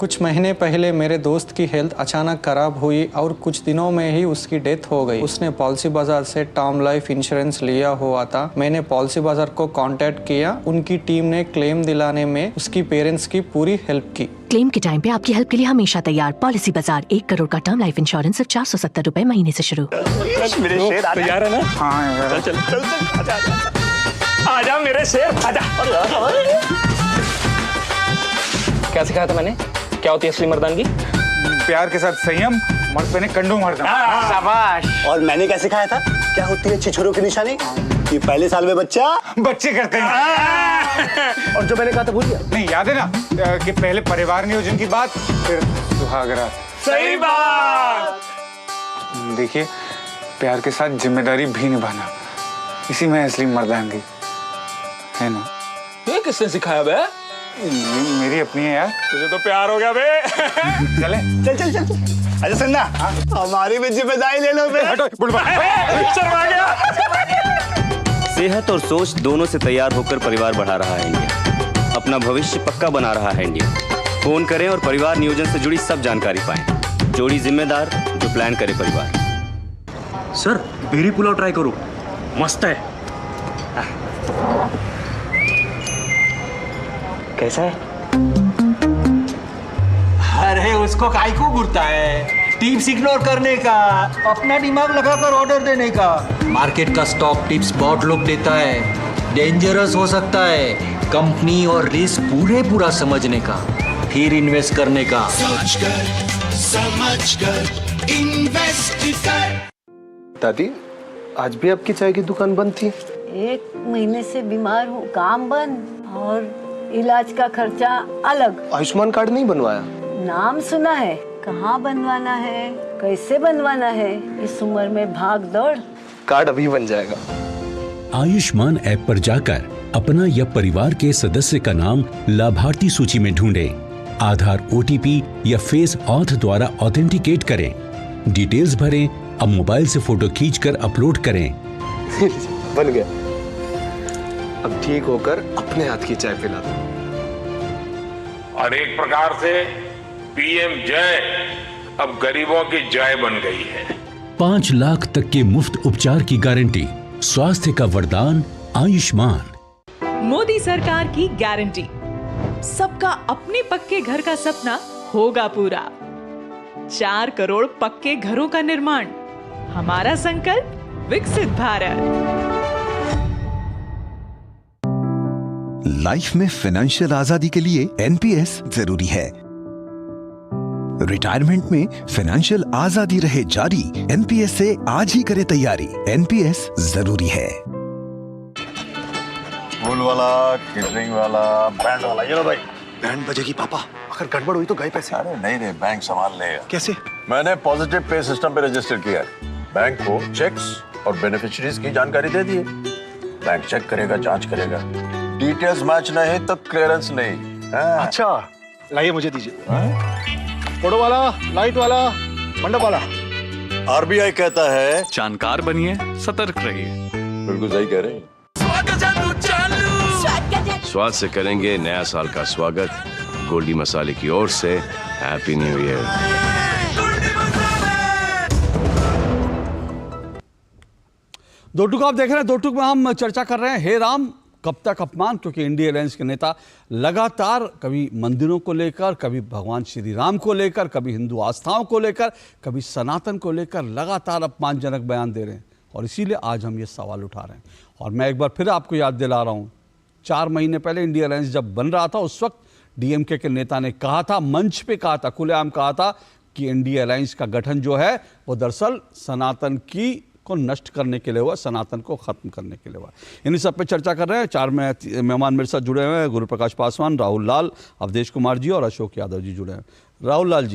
J: कुछ महीने पहले मेरे दोस्त की हेल्थ अचानक खराब हुई और कुछ दिनों में ही उसकी डेथ हो गई। उसने पॉलिसी बाजार से टर्म लाइफ इंश्योरेंस लिया हुआ था। मैंने पॉलिसी बाजार को कांटेक्ट किया। उनकी टीम ने क्लेम दिलाने में उसकी पेरेंट्स की पूरी हेल्प की।
K: क्लेम के टाइम पे आपकी हेल्प के लिए हमेशा तैयार। पॉलिसी बाजार, 1 करोड़ का टर्म लाइफ इंश्योरेंस सिर्फ 470 रुपए महीने से शुरू।
L: तैयार है ना? हाँ, चल आजा मेरे शेर, आजा। क्या सिखाया था मैंने? क्या होती है असली मर्दानगी?
M: प्यार के साथ संयम, मर्द पे ने कंडोम मार दो।
L: शाबाश।
N: और मैंने क्या सिखाया था? क्या होती है छिछोरों की निशानी? कि पहले साल में
M: बच्चे करते हैं।
N: और जो मैंने कहा था भूल गया?
M: नहीं, याद है ना कि पहले परिवार नियोजन की बात, फिर सुहागरात।
L: सही बात।
M: देखिए, प्यार के साथ जिम्मेदारी भी निभाना, इसी में असली मर्दानगी है ना।
L: ये किसने सिखाया बे?
M: मेरी अपनी है यार।
L: तुझे तो प्यार हो गया बे।
M: चले
N: चल। अच्छा सुनना, हमारी भी जिम्मेदारी ले लो बे।
L: शर्मा गया।
O: सेहत और सोच दोनों से तैयार होकर परिवार बढ़ा रहा है इंडिया। अपना भविष्य पक्का बना रहा है इंडिया। फोन करें और परिवार नियोजन से जुड़ी सब जानकारी पाएं। जोड़ी जिम्मेदार जो प्लान करे परिवार।
P: सर, बेरी पुलाव ट्राई करो, मस्त है।
N: कैसा है?
P: अरे उसको काहे को घूरता है? टिप्स इग्नोर करने का, अपना दिमाग लगाकर ऑर्डर देने का। मार्केट का स्टॉक टिप्स बहुत लोग देता है, डेंजरस हो सकता है। कंपनी और रिस्क पूरा समझने का, फिर इन्वेस्ट करने का।
Q: सोच कर समझ कर इन्वेस्ट कर।
R: दादी, आज भी आपकी चाय की दुकान बंद थी?
S: 1 महीने से बीमार हूँ, काम बंद और इलाज का खर्चा अलग।
R: आयुष्मान कार्ड नहीं बनवाया?
S: नाम सुना है, कहाँ बनवाना है, कैसे बनवाना है, इस उम्र में भाग दौड़।
R: कार्ड अभी बन जाएगा।
T: आयुष्मान ऐप पर जाकर अपना या परिवार के सदस्य का नाम लाभार्थी सूची में ढूंढें। आधार, OTP या फेस ऑथ द्वारा ऑथेंटिकेट करें। डिटेल्स भरें। अब मोबाइल से फोटो खींचकर अपलोड करें।
R: बन गया। अब ठीक होकर अपने हाथ की चाय पिला दो।
U: और एक प्रकार से PM जय अब गरीबों की जय बन गई है।
T: 5 लाख तक के मुफ्त उपचार की गारंटी, स्वास्थ्य का वरदान आयुष्मान।
V: मोदी सरकार की गारंटी, सबका अपने पक्के घर का सपना होगा पूरा।
B: 4 करोड़ पक्के घरों का निर्माण। हमारा संकल्प विकसित भारत।
V: लाइफ में फाइनेंशियल आजादी के लिए एनपीएस जरूरी है। रिटायरमेंट में फाइनेंशियल आजादी रहे जारी, एनपीएस से आज ही करे तैयारी। एनपीएस जरूरी है।
W: फूल वाला, केटरिंग वाला, बैंड वाला, ये लो भाई।
N: बैंड बजेगी पापा, अगर गड़बड़ हुई तो गए पैसे।
W: अरे नहीं, बैंक संभाल लेगा।
N: कैसे?
W: मैंने पॉजिटिव पे सिस्टम पे रजिस्टर किया है। बैंक को चेक्स और बेनिफिशियरीज की जानकारी दे दी है। बैंक चेक करेगा, जांच करेगा, डिटेल्स मैच नहीं तो क्लियरेंस नहीं।
N: अच्छा, लाइए मुझे दीजिए। फोटो वाला, लाइट वाला, मंडप वाला।
W: आरबीआई कहता है
L: जानकार बनिए, सतर्क रहिए।
W: बिल्कुल सही कह रहे हैं।
X: स्वाद से करेंगे नया साल का स्वागत। गोल्डी मसाले की ओर से हैप्पी न्यू ईयर।
A: दो टूक आप देख रहे हैं। दो टूक में हम चर्चा कर रहे हैं हे राम कब तक अपमान, क्योंकि इंडिया अलायंस के नेता लगातार कभी मंदिरों को लेकर, कभी भगवान श्री राम को लेकर, कभी हिंदू आस्थाओं को लेकर, कभी सनातन को लेकर लगातार अपमानजनक बयान दे रहे हैं। और इसीलिए आज हम ये सवाल उठा रहे हैं। और मैं एक बार फिर आपको याद दिला रहा हूँ, 4 महीने पहले इंडिया अलायंस जब बन रहा था, उस वक्त डीएमके के नेता ने कहा था, मंच पे कहा था, खुलेआम कहा था कि इंडिया अलायंस का गठन जो है वो दरअसल सनातन को नष्ट करने के लिए हुआ, सनातन को खत्म करने के लिए हुआ। इन्हीं सब पे चर्चा कर रहे हैं। 4 मेहमान मेरे साथ जुड़े हुए हैं। गुरु प्रकाश पासवान, राहुल लाल, अवधेश कुमार जी और अशोक यादव जी जुड़े हैं। राहुल लाल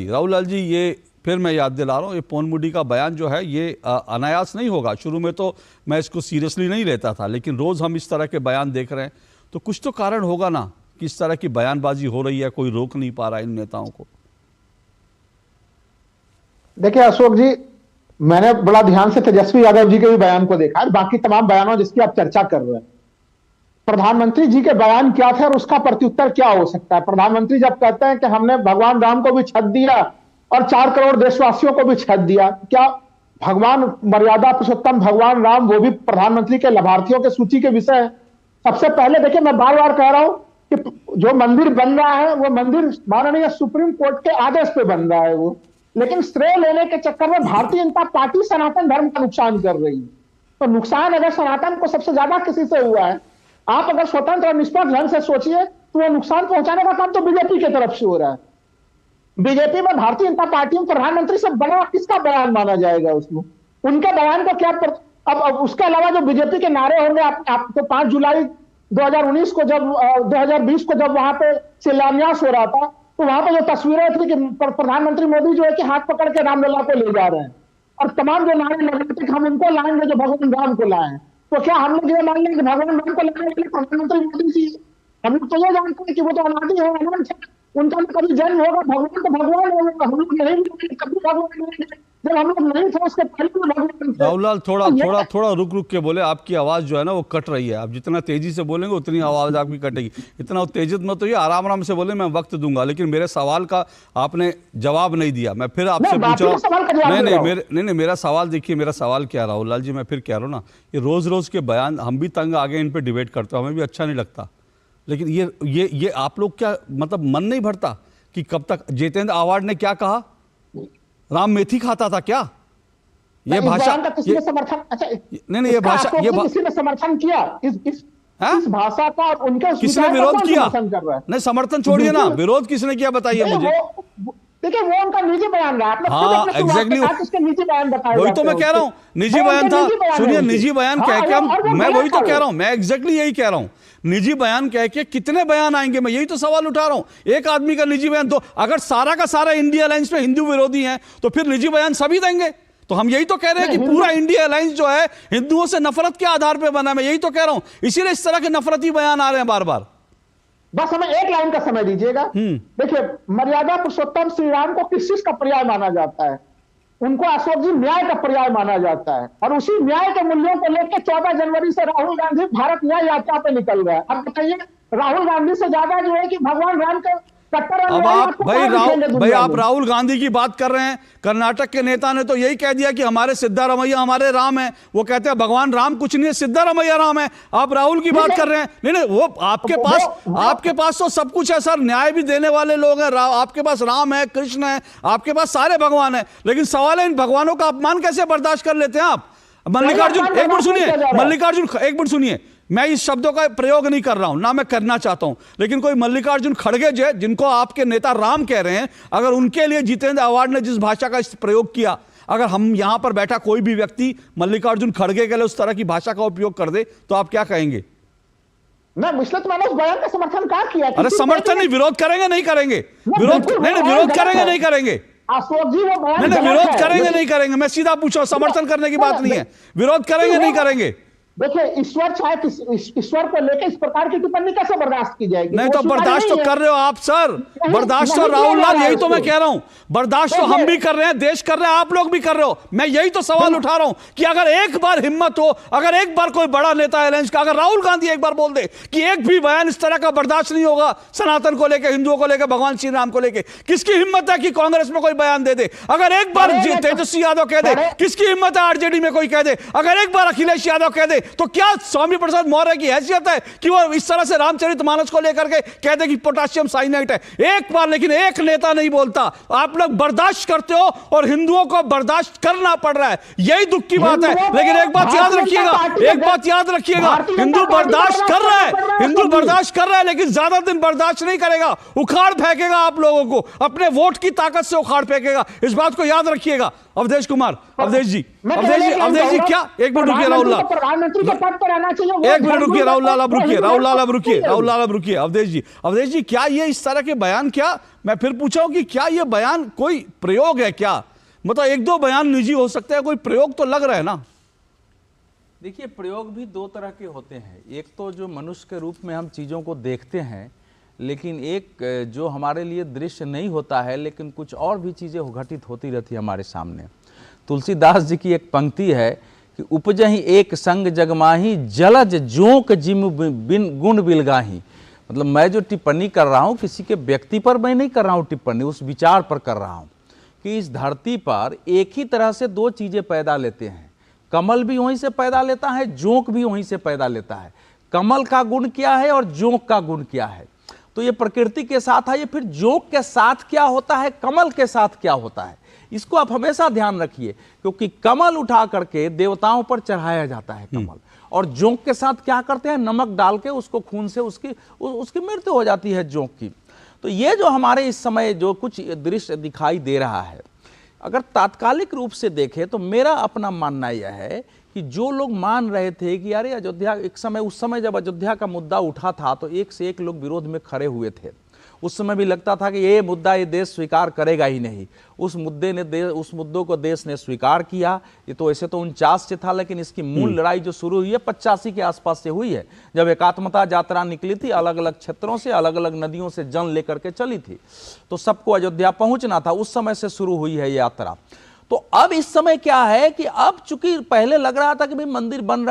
A: जी, ये फिर मैं याद दिला रहा हूँ, ये पवन मुंडी का बयान जो है ये अनायास नहीं होगा। शुरू में तो मैं इसको सीरियसली नहीं लेता था, लेकिन रोज़ हम इस तरह के बयान देख रहे हैं तो कुछ तो कारण होगा ना कि इस तरह की बयानबाजी हो रही है, कोई रोक नहीं पा रहा इन नेताओं को।
Y: देखिए अशोक जी, मैंने बड़ा ध्यान से तेजस्वी यादव जी के भी बयान को देखा है, बाकी तमाम बयानों जिसकी आप चर्चा कर रहे हैं। प्रधानमंत्री जी के बयान क्या थे और उसका प्रत्युत्तर क्या हो सकता है? प्रधानमंत्री जब कहते हैं कि हमने भगवान राम को भी छत दिया और 4 करोड़ देशवासियों को भी छत दिया, क्या भगवान मर्यादा पुरुषोत्तम भगवान राम वो भी प्रधानमंत्री के लाभार्थियों के सूची के विषय है? सबसे पहले देखिए, मैं बार बार कह रहा हूं कि जो मंदिर बन रहा है वो मंदिर माननीय सुप्रीम कोर्ट के आदेश पे बन रहा है वो, लेकिन श्रेय लेने के चक्कर में भारतीय जनता पार्टी सनातन धर्म का नुकसान कर रही है। तो नुकसान अगर सनातन को सबसे ज्यादा किसी से हुआ है, आप अगर स्वतंत्र और निष्पक्ष ढंग से सोचिए तो वो नुकसान पहुंचाने का काम तो बीजेपी की तरफ से हो रहा है। बीजेपी में भारतीय जनता पार्टी में प्रधानमंत्री से बड़ा किसका बयान माना जाएगा? उसमें उनके बयान को क्या अब उसके अलावा जो बीजेपी के नारे होंगे, आप तो 5 जुलाई 2019 को जब 2020 को जब वहां पे शिलान्यास हो रहा था, तो वहां पे जो तस्वीरें थी कि प्रधानमंत्री मोदी जो है कि हाथ पकड़ के रामलला को ले जा रहे हैं और तमाम जो नारे लगे थे हम उनको लाएंगे जो भगवान राम को लाए, तो क्या हम लोग ये मान लेंगे कि भगवान राम को लाने के लिए प्रधानमंत्री मोदी जी? हम लोग तो ये जानते हैं कि वो तो अनादि है, अनंत है, उनका कभी जन्म होगा, भगवान तो भगवान होगा, हम लोग नहीं कभी भगवान नहीं, जब हम लोग नहीं थे उसके पहले भी भगवान थे।
A: राहुल लाल, थोड़ा रुक के बोले, आपकी आवाज जो है ना वो कट रही है। आप जितना तेजी से बोलेंगे उतनी आवाज आपकी कटेगी। इतना उत्तेजित मत होइए, आराम से बोले, मैं वक्त दूंगा। लेकिन मेरे सवाल का आपने जवाब नहीं दिया। मैं फिर आपसे पूछ रहा हूँ। नहीं, मेरा सवाल देखिए, मेरा सवाल क्या राहुल लाल जी, मैं फिर कह रहा हूँ ना, ये रोज के बयान, हम भी तंग आ गए इन पे डिबेट करते हो, हमें भी अच्छा नहीं लगता। लेकिन ये आप लोग क्या मतलब मन नहीं भरता कि कब तक? जितेंद्र आवाड ने क्या कहा? राम मेथी खाता था क्या? ये भाषा किसी ने समर्थन, अच्छा नहीं, ये भाषा
Y: किसी ने समर्थन किया इस भाषा का और उनके
A: किसने विरोध किया? नहीं, समर्थन छोड़िए ना, विरोध किसने किया बताइए मुझे।
Y: देखिए वो उनका निजी बयान रहा,
A: हाँ एग्जैक्टली,
Y: निजी बयान बताया,
A: वही तो मैं कह रहा हूँ, निजी बयान था। सुनिए, निजी बयान कह के मैं वही तो कह रहा हूँ, मैं एग्जैक्टली यही कह रहा हूँ। निजी बयान कह के कितने बयान आएंगे? मैं यही तो सवाल उठा रहा हूं। एक आदमी का निजी बयान, तो अगर सारा का सारा इंडिया अलायंस में हिंदू विरोधी हैं तो फिर निजी बयान सभी देंगे। तो हम यही तो कह रहे हैं कि पूरा इंडिया अलायंस जो है हिंदुओं से नफरत के आधार पर बना है। मैं यही तो कह रहा हूं, इसीलिए इस तरह के नफरती बयान आ रहे हैं बार बार।
Y: बस हमें एक लाइन का समय दीजिएगा। देखिए, मर्यादा पुरुषोत्तम श्री राम को किस चीज का पर्याय माना जाता है? उनको अशोक जी न्याय का पर्याय माना जाता है, और उसी न्याय के मूल्यों को लेकर 14 जनवरी से राहुल गांधी भारत न्याय यात्रा पे निकल रहा है। अब बताइए, राहुल गांधी से ज्यादा जो है कि भगवान राम के
A: अब आप भाई आप राहुल गांधी की बात कर रहे हैं। कर्नाटक के नेता ने तो यही कह दिया कि हमारे सिद्धारमैया हमारे राम है। वो कहते हैं भगवान राम कुछ नहीं है, सिद्धारमैया राम है। आप राहुल की बात कर रहे हैं। नहीं, वो आपके पास तो सब कुछ है सर, न्याय भी देने वाले लोग हैं। आपके पास राम है, कृष्ण है, आपके पास सारे भगवान है। लेकिन सवाल है इन भगवानों का अपमान कैसे बर्दाश्त कर लेते हैं आप? मल्लिकार्जुन एक मिनट सुनिए, मल्लिकार्जुन एक मिनट सुनिए। मैं इस शब्दों का प्रयोग नहीं कर रहा हूं, ना मैं करना चाहता हूं, लेकिन कोई मल्लिकार्जुन खड़गे जो जिनको आपके नेता राम कह रहे हैं, अगर उनके लिए जितेंद्र अवार्ड ने जिस भाषा का प्रयोग किया, अगर हम यहां पर बैठा कोई भी व्यक्ति मल्लिकार्जुन खड़गे के लिए उस तरह की भाषा का उपयोग कर दे तो आप क्या कहेंगे?
Y: मैं मुस्लिम मैंने उस बयान का समर्थन कहा किया।
A: अरे समर्थन नहीं, विरोध करेंगे नहीं करेंगे? विरोध नहीं, विरोध करेंगे नहीं करेंगे?
Y: अशोक जी वो बयान
A: नहीं, विरोध करेंगे नहीं करेंगे? मैं सीधा पूछा, समर्थन करने की बात नहीं है, विरोध करेंगे नहीं करेंगे?
Y: देखिए, ईश्वर चाहे ईश्वर को लेकर इस प्रकार की टिप्पणी कैसे बर्दाश्त की जाएगी?
A: नहीं तो बर्दाश्त तो कर रहे हो आप सर, बर्दाश्त तो राहुल लाल, यही तो मैं कह रहा हूं, बर्दाश्त तो हम भी कर रहे हैं, देश कर रहे हैं, आप लोग भी कर रहे हो। मैं यही तो सवाल उठा रहा हूं कि अगर एक बार हिम्मत हो, अगर एक बार कोई बड़ा नेता अलायंस का, अगर राहुल गांधी एक बार बोल दे कि एक भी बयान इस तरह का बर्दाश्त नहीं होगा सनातन को लेकर, हिंदुओं को लेकर, भगवान श्री राम को लेकर, किसकी हिम्मत है कि कांग्रेस में कोई बयान दे दे? अगर एक बार तेजस्वी यादव कह दे, किसकी हिम्मत है आरजेडी में कोई कह दे? अगर एक बार अखिलेश यादव कह दे, तो क्या स्वामी प्रसाद मौर्य की हैसियत है कि वो इस तरह से रामचरितमानस को लेकर के कहते कि पोटाशियम साइनाइड है? एक बार, लेकिन एक नेता नहीं बोलता। आप लोग बर्दाश्त करते हो और हिंदुओं को बर्दाश्त करना पड़ रहा है, यही दुख की बात है। लेकिन एक बात याद रखिएगा, एक बात याद रखिएगा, हिंदू बर्दाश्त कर रहा है, हिंदू बर्दाश्त कर रहा है, लेकिन ज्यादा दिन बर्दाश्त नहीं करेगा, उखाड़ फेंकेगा आप लोगों को, अपने वोट की ताकत से उखाड़ फेंकेगा। इस बात को याद रखिएगा। अवधेश कुमार, अवधेश जी क्या, एक मिनट रुकिए राहुल लाल,
Y: प्रधानमंत्री के पद पर रहना चाहिए।
A: एक मिनट रुकिए राहुल लाल, अब रुकिए राहुल लाल, अब रुकिए। अवधेश जी क्या ये इस तरह के बयान, क्या मैं फिर पूछा हूं कि क्या ये बयान कोई प्रयोग है? क्या मतलब एक दो बयान निजी हो सकते हैं, कोई प्रयोग तो लग रहा है ना?
C: देखिए, प्रयोग भी दो तरह के होते हैं। एक तो जो मनुष्य के रूप में हम चीज़ों को देखते हैं, लेकिन एक जो हमारे लिए दृश्य नहीं होता है, लेकिन कुछ और भी चीज़ें घटित होती रहती है हमारे सामने। तुलसीदास जी की एक पंक्ति है कि उपजहि एक संग जगमाही, जलज जोंक जिम बिन गुण बिलगाही। मतलब मैं जो टिप्पणी कर रहा हूँ, किसी के व्यक्ति पर मैं नहीं कर रहा हूँ टिप्पणी, उस विचार पर कर रहा हूँ कि इस धरती पर एक ही तरह से दो चीज़ें पैदा लेते हैं। कमल भी वहीं से पैदा लेता है, जोंक भी वहीं से पैदा लेता है। कमल का गुण क्या है और जोंक का गुण क्या है? तो ये प्रकृति के साथ है, ये फिर जोंक के साथ क्या होता है, कमल के साथ क्या होता है, इसको आप हमेशा ध्यान रखिए। क्योंकि कमल उठा करके देवताओं पर चढ़ाया जाता है कमल, और जोंक के साथ क्या करते हैं, नमक डाल के उसको खून से उसकी मृत्यु हो जाती है जोंक की। तो ये जो हमारे इस समय जो कुछ दृश्य दिखाई दे रहा है, अगर तात्कालिक रूप से देखें तो मेरा अपना मानना यह है कि जो लोग मान रहे थे कि अरे अयोध्या, एक समय उस समय जब अयोध्या का मुद्दा उठा था तो एक से एक लोग विरोध में खड़े हुए थे। उस समय भी लगता था कि ये मुद्दा ये देश स्वीकार करेगा ही नहीं। उस मुद्दों को देश ने स्वीकार किया। ये तो ऐसे तो 49 से था, लेकिन इसकी मूल लड़ाई जो शुरू हुई है 85 के आसपास से हुई है, जब एकात्मता यात्रा निकली थी, अलग अलग क्षेत्रों से, अलग अलग नदियों से जन लेकर के चली थी, तो सबको अयोध्या पहुंचना था, उस समय से शुरू हुई है यात्रा। तो अब इस समय क्या है कि अब चूंकि पहले लग रहा था कि भाई मंदिर बन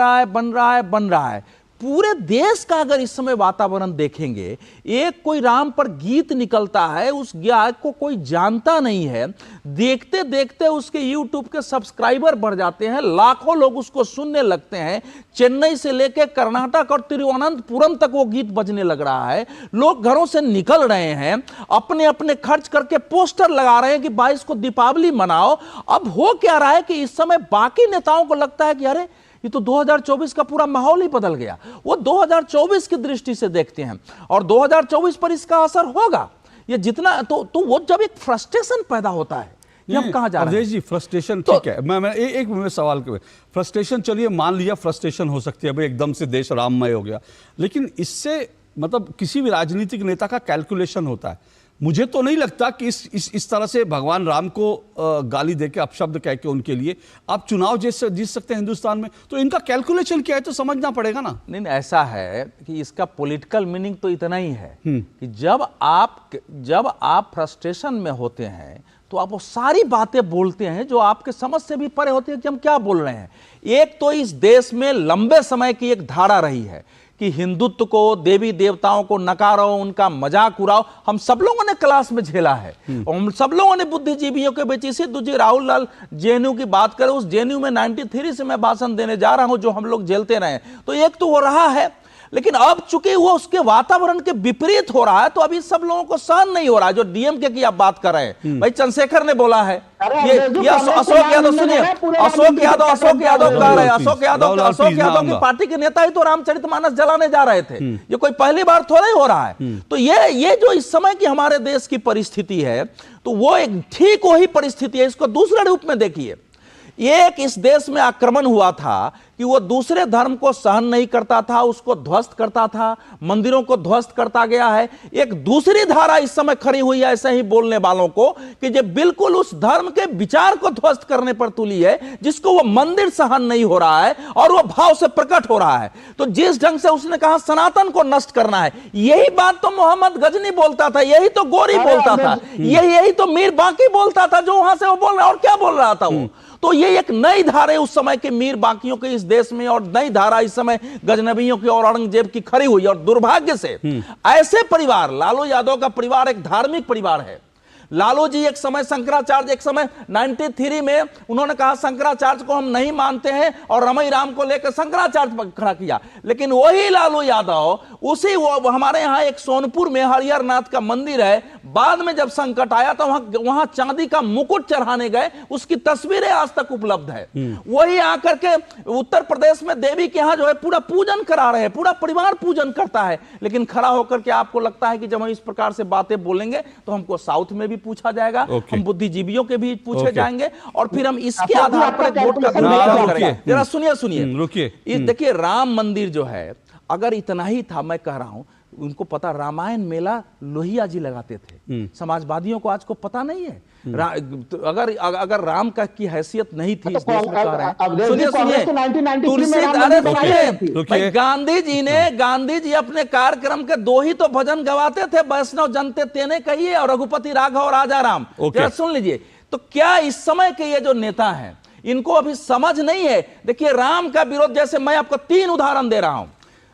C: रहा है, पूरे देश का अगर इस समय वातावरण देखेंगे, एक कोई राम पर गीत निकलता है, उस गीत को कोई जानता नहीं है, देखते देखते उसके YouTube के सब्सक्राइबर बढ़ जाते हैं, लाखों लोग उसको सुनने लगते हैं। चेन्नई से लेकर कर्नाटक और तिरुवनंतपुरम तक वो गीत बजने लग रहा है। लोग घरों से निकल रहे हैं, अपने अपने खर्च करके पोस्टर लगा रहे हैं कि 22 को दीपावली मनाओ। अब हो क्या रहा है कि इस समय बाकी नेताओं को लगता है कि अरे ये तो 2024 का पूरा माहौल ही बदल गया। वो 2024 की दृष्टि से देखते हैं और 2024 पर इसका असर होगा। ये जितना तो वो जब एक फ्रस्ट्रेशन पैदा होता है, ये हम कहां जा रहे हैं?
A: जी फ्रस्ट्रेशन ठीक है, मैं एक सवाल कर, फ्रस्ट्रेशन चलिए मान लिया फ्रस्ट्रेशन हो सकती है, भाई एकदम से देश राममय हो गया, लेकिन इससे मतलब किसी भी राजनीतिक नेता का कैलकुलेशन होता है। मुझे तो नहीं लगता कि इस तरह से भगवान राम को गाली देके अपशब्द कह के उनके लिए आप चुनाव जीत सकते हैं हिंदुस्तान में। तो इनका कैलकुलेशन क्या है तो समझना पड़ेगा ना।
C: नहीं, ऐसा है कि इसका पॉलिटिकल मीनिंग तो इतना ही है कि जब आप फ्रस्ट्रेशन में होते हैं तो आप वो सारी बातें बोलते हैं जो आपके समझ से भी परे होती है कि हम क्या बोल रहे हैं। एक तो इस देश में लंबे समय की एक धारा रही है कि हिंदुत्व को, देवी देवताओं को नकारो, उनका मजाक उड़ाओ, हम सब लोगों ने क्लास में झेला है। और हम सब लोगों ने बुद्धिजीवियों के बीच, इसी दूसरी राहुल लाल जेएनयू की बात करें, उस जेएनयू में 93 से मैं भाषण देने जा रहा हूं, जो हम लोग झेलते रहे। तो एक तो वो रहा है, लेकिन अब चूंकि वो उसके वातावरण के विपरीत हो रहा है, तो अभी सब लोगों को सहन नहीं हो रहा है। जो डीएमके की आप बात कर रहे हैं, भाई चंद्रशेखर ने बोला है, ये अशोक यादव, सुनिए, अशोक यादव कह रहे हैं, अशोक यादव की पार्टी के नेता ही तो रामचरितमानस जलाने जा रहे थे। ये कोई पहली बार थोड़ा ही हो रहा है। तो ये जो इस समय की हमारे देश की परिस्थिति है, तो वो एक ठीक वही परिस्थिति है। इसको दूसरे रूप में देखिए, एक इस देश में आक्रमण हुआ था कि वो दूसरे धर्म को सहन नहीं करता था, उसको ध्वस्त करता था, मंदिरों को ध्वस्त करता गया है। एक दूसरी धारा इस समय खड़ी हुई है ऐसे ही बोलने वालों को कि जो बिल्कुल उस धर्म के विचार को ध्वस्त करने पर तुली है, जिसको वो मंदिर सहन नहीं हो रहा है और वो भाव से प्रकट हो रहा है। तो जिस ढंग से उसने कहा सनातन को नष्ट करना है, यही बात तो मोहम्मद गजनी बोलता था, यही तो गोरी बोलता था, यही तो मीर बांकी बोलता था, जो वहां से वो बोल रहा, और क्या बोल रहा था वो। तो ये एक नई धारा उस समय के मीर बांकियों के इस देश में, और नई धारा इस समय गजनबियों की और औरंगजेब की खड़ी हुई। और दुर्भाग्य से ऐसे परिवार, लालू यादव का परिवार एक धार्मिक परिवार है। लालू जी एक समय शंकराचार्य, एक समय 93 में उन्होंने कहा शंकराचार्य को हम नहीं मानते हैं, और रमई राम को लेकर शंकराचार्य पर खड़ा किया। लेकिन वही लालू यादव, उसी वो हमारे यहाँ एक सोनपुर में हरिहर नाथ का मंदिर है, बाद में जब संकट आया तो वहां चांदी का मुकुट चढ़ाने गए, उसकी तस्वीरें आज तक उपलब्ध है। वही आकर के उत्तर प्रदेश में देवी के यहाँ जो है पूरा पूजन करा रहे हैं, पूरा परिवार पूजन करता है। लेकिन खड़ा होकर के आपको लगता है कि जब हम इस प्रकार से बातें बोलेंगे तो हमको साउथ में भी पूछा जाएगा, हम बुद्धिजीवियों के भी पूछे जाएंगे, और फिर हम इसके आधार पर वोट का करेंगे। जरा सुनिए, रुकिए, देखिए राम मंदिर जो है, अगर इतना ही था, मैं कह रहा हूं, उनको पता, रामायण मेला लोहिया जी लगाते थे, समाजवादियों को आज को पता नहीं है। अगर राम का की हैसियत नहीं थी इस देश में, कह रहे हैं, सुनिए, तुलसी, गांधी जी अपने कार्यक्रम के 2 ही तो भजन गवाते थे, वैष्णव जनते तेने कहिए और रघुपति राघव राजा राम। सुन लीजिए, तो क्या इस समय के ये जो नेता हैं, इनको अभी समझ नहीं है? देखिए राम का विरोध, जैसे मैं आपको 3 उदाहरण दे रहा हूं।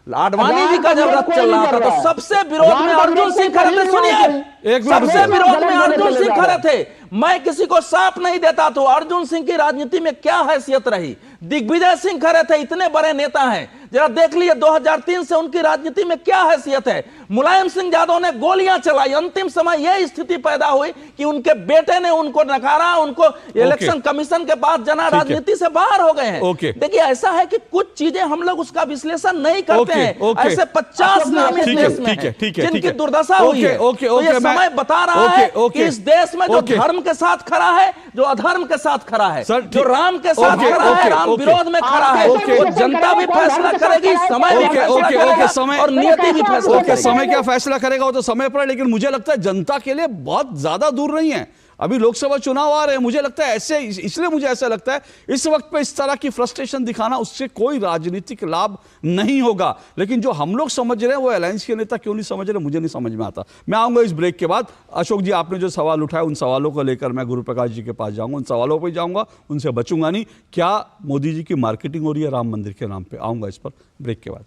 C: आडवाणी जी का जब रथ चल रहा था तो सबसे विरोध में अर्जुन सिंह खड़े थे। सुनिए, सबसे विरोध में अर्जुन सिंह खड़े थे। मैं किसी को साफ नहीं देता, तो अर्जुन सिंह की राजनीति में क्या हैसियत रही। दिग्विजय सिंह खड़े थे, इतने बड़े नेता हैं, जरा देख लीजिए 2003 से उनकी राजनीति में क्या हैसियत है। मुलायम सिंह यादव ने गोलियां चलाई, अंतिम समय यह स्थिति पैदा हुई कि उनके बेटे ने उनको नकारा, उनको इलेक्शन कमीशन के पास जना, राजनीति से बाहर हो गए हैं। देखिए ऐसा है कि कुछ चीजें हम लोग उसका विश्लेषण नहीं करते हैं। ऐसे 50 नाम इस देश में हैं जिनकी दुर्दशा हुई है। तो ये समय बता रहा है कि इस देश में जो धर्म के साथ खड़ा है, जो अधर्म के साथ खड़ा है, जो राम के साथ खड़ा है, राम विरोध में खड़ा है, वो जनता भी फैसला करेगी, समय भी फैसला करेगा और नियति भी फैसला करेगी।
A: समय क्या फैसला करेगा वो तो समय पर है, लेकिन मुझे लगता है जनता के लिए बहुत ज्यादा दूर नहीं है। अभी लोकसभा चुनाव आ रहे हैं, मुझे लगता है ऐसे, इसलिए मुझे ऐसा लगता है इस वक्त पे इस तरह की फ्रस्ट्रेशन दिखाना, उससे कोई राजनीतिक लाभ नहीं होगा। लेकिन जो हम लोग समझ रहे हैं वो अलायंस के नेता क्यों नहीं समझ रहे, मुझे नहीं समझ में आता। मैं आऊंगा इस ब्रेक के बाद। अशोक जी, आपने जो सवाल उठाया उन सवालों को लेकर मैं गुरु प्रकाश जी के पास जाऊंगा, उन सवालों पर जाऊंगा, उनसे बचूंगा नहीं। क्या मोदी जी की मार्केटिंग हो रही है राम मंदिर के नाम पर? आऊंगा इस पर ब्रेक के बाद।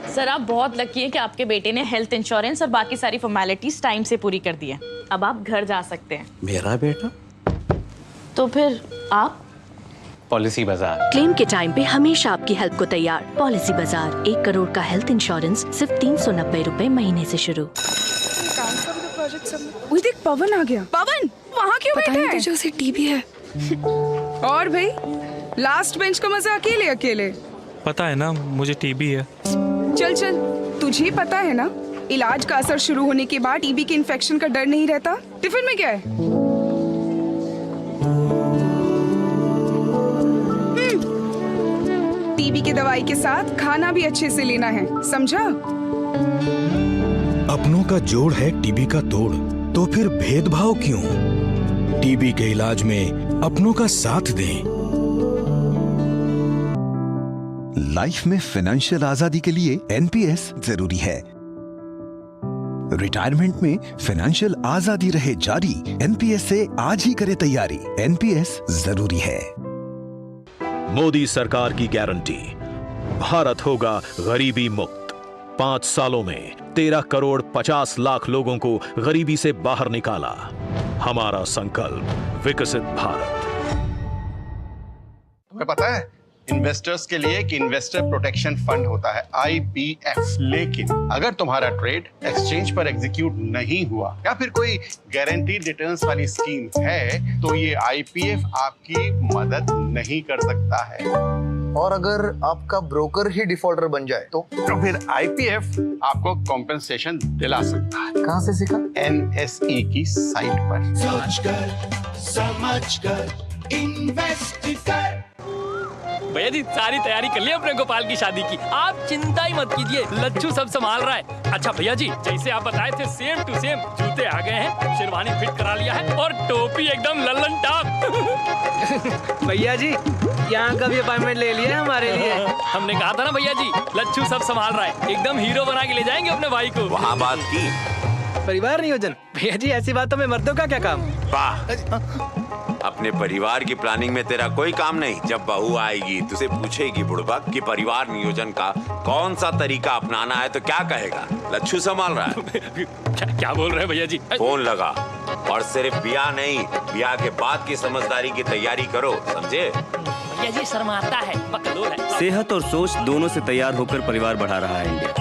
D: सर, आप बहुत लकी हैं कि आपके बेटे ने हेल्थ इंश्योरेंस और बाकी सारी फॉर्मेलिटीज टाइम से पूरी कर दी है। अब आप घर जा सकते हैं।
R: मेरा बेटा?
D: तो फिर आप?
E: पॉलिसी बाजार।
K: क्लेम के टाइम पे हमेशा आपकी हेल्प को तैयार। पॉलिसी बाजार, 1 करोड़ का हेल्थ इंश्योरेंस सिर्फ 390 रुपए महीने से शुरू।
F: देख, पवन आ गया। पवन वहाँ क्यों बैठा है? तुझे उसे टीबी है। और भाई लास्ट बेंच का मजा अकेले अकेले।
E: पता है ना मुझे टीबी है।
F: चल चल, तुझे पता है ना इलाज का असर शुरू होने के बाद टीबी के इन्फेक्शन का डर नहीं रहता। टिफिन में क्या है? टीबी की दवाई के साथ खाना भी अच्छे से लेना है, समझा?
V: अपनों का जोड़ है टीबी का तोड़, तो फिर भेदभाव क्यों? टीबी के इलाज में अपनों का साथ दें। लाइफ में फाइनेंशियल आजादी के लिए एनपीएस जरूरी है। रिटायरमेंट में फाइनेंशियल आजादी रहे जारी, एनपीएस से आज ही करे तैयारी। एनपीएस जरूरी है। मोदी सरकार की गारंटी, भारत होगा गरीबी मुक्त। 5 सालों में 13 करोड़ 50 लाख लोगों को गरीबी से बाहर निकाला। हमारा संकल्प विकसित भारत।
G: तुम्हें पता है इन्वेस्टर्स के लिए एक इन्वेस्टर प्रोटेक्शन फंड होता है IPF, लेकिन अगर तुम्हारा ट्रेड एक्सचेंज पर एग्जीक्यूट नहीं हुआ या फिर कोई गारंटीड रिटर्न्स वाली स्कीम है तो ये IPF आपकी मदद नहीं कर सकता है।
R: और अगर आपका ब्रोकर ही डिफॉल्टर बन जाए तो
G: फिर IPF आपको कॉम्पेंसेशन दिला सकता है।
R: कहाँ से सीखा?
G: NSE की साइट पर।
Q: सोच कर समझ कर इन्वेस्ट कर।
H: भैया जी सारी तैयारी कर ली अपने गोपाल की शादी की, आप चिंता ही मत कीजिए, लच्छू सब संभाल रहा है। अच्छा भैया जी जैसे आप बताए थे सेम टू सेम जूते आ गए हैं, शेरवानी फिट करा लिया है और टोपी एकदम लल्लन टॉप।
I: भैया जी यहाँ का भी अपॉइंटमेंट ले लिया है हमारे लिए।
H: हमने कहा था ना भैया जी लच्छू सब संभाल रहा है, एकदम हीरो बना के ले जाएंगे अपने भाई को।
X: वहाँ बात की
I: परिवार नियोजन। भैया जी ऐसी बातों में मर्दों का क्या काम?
X: वाह, अपने परिवार की प्लानिंग में तेरा कोई काम नहीं। जब बहू आएगी तुझे पूछेगी बुड़बक कि परिवार नियोजन का कौन सा तरीका अपनाना है तो क्या कहेगा? लच्छू संभाल रहा है।
H: क्या बोल रहे हैं भैया जी?
X: फोन लगा और सिर्फ ब्याह नहीं, ब्याह के बाद की समझदारी की तैयारी करो, समझे?
H: भैया जी शर्माता है, बकलोल है।
O: सेहत और सोच दोनों से तैयार होकर परिवार बढ़ा रहा है इंडिया,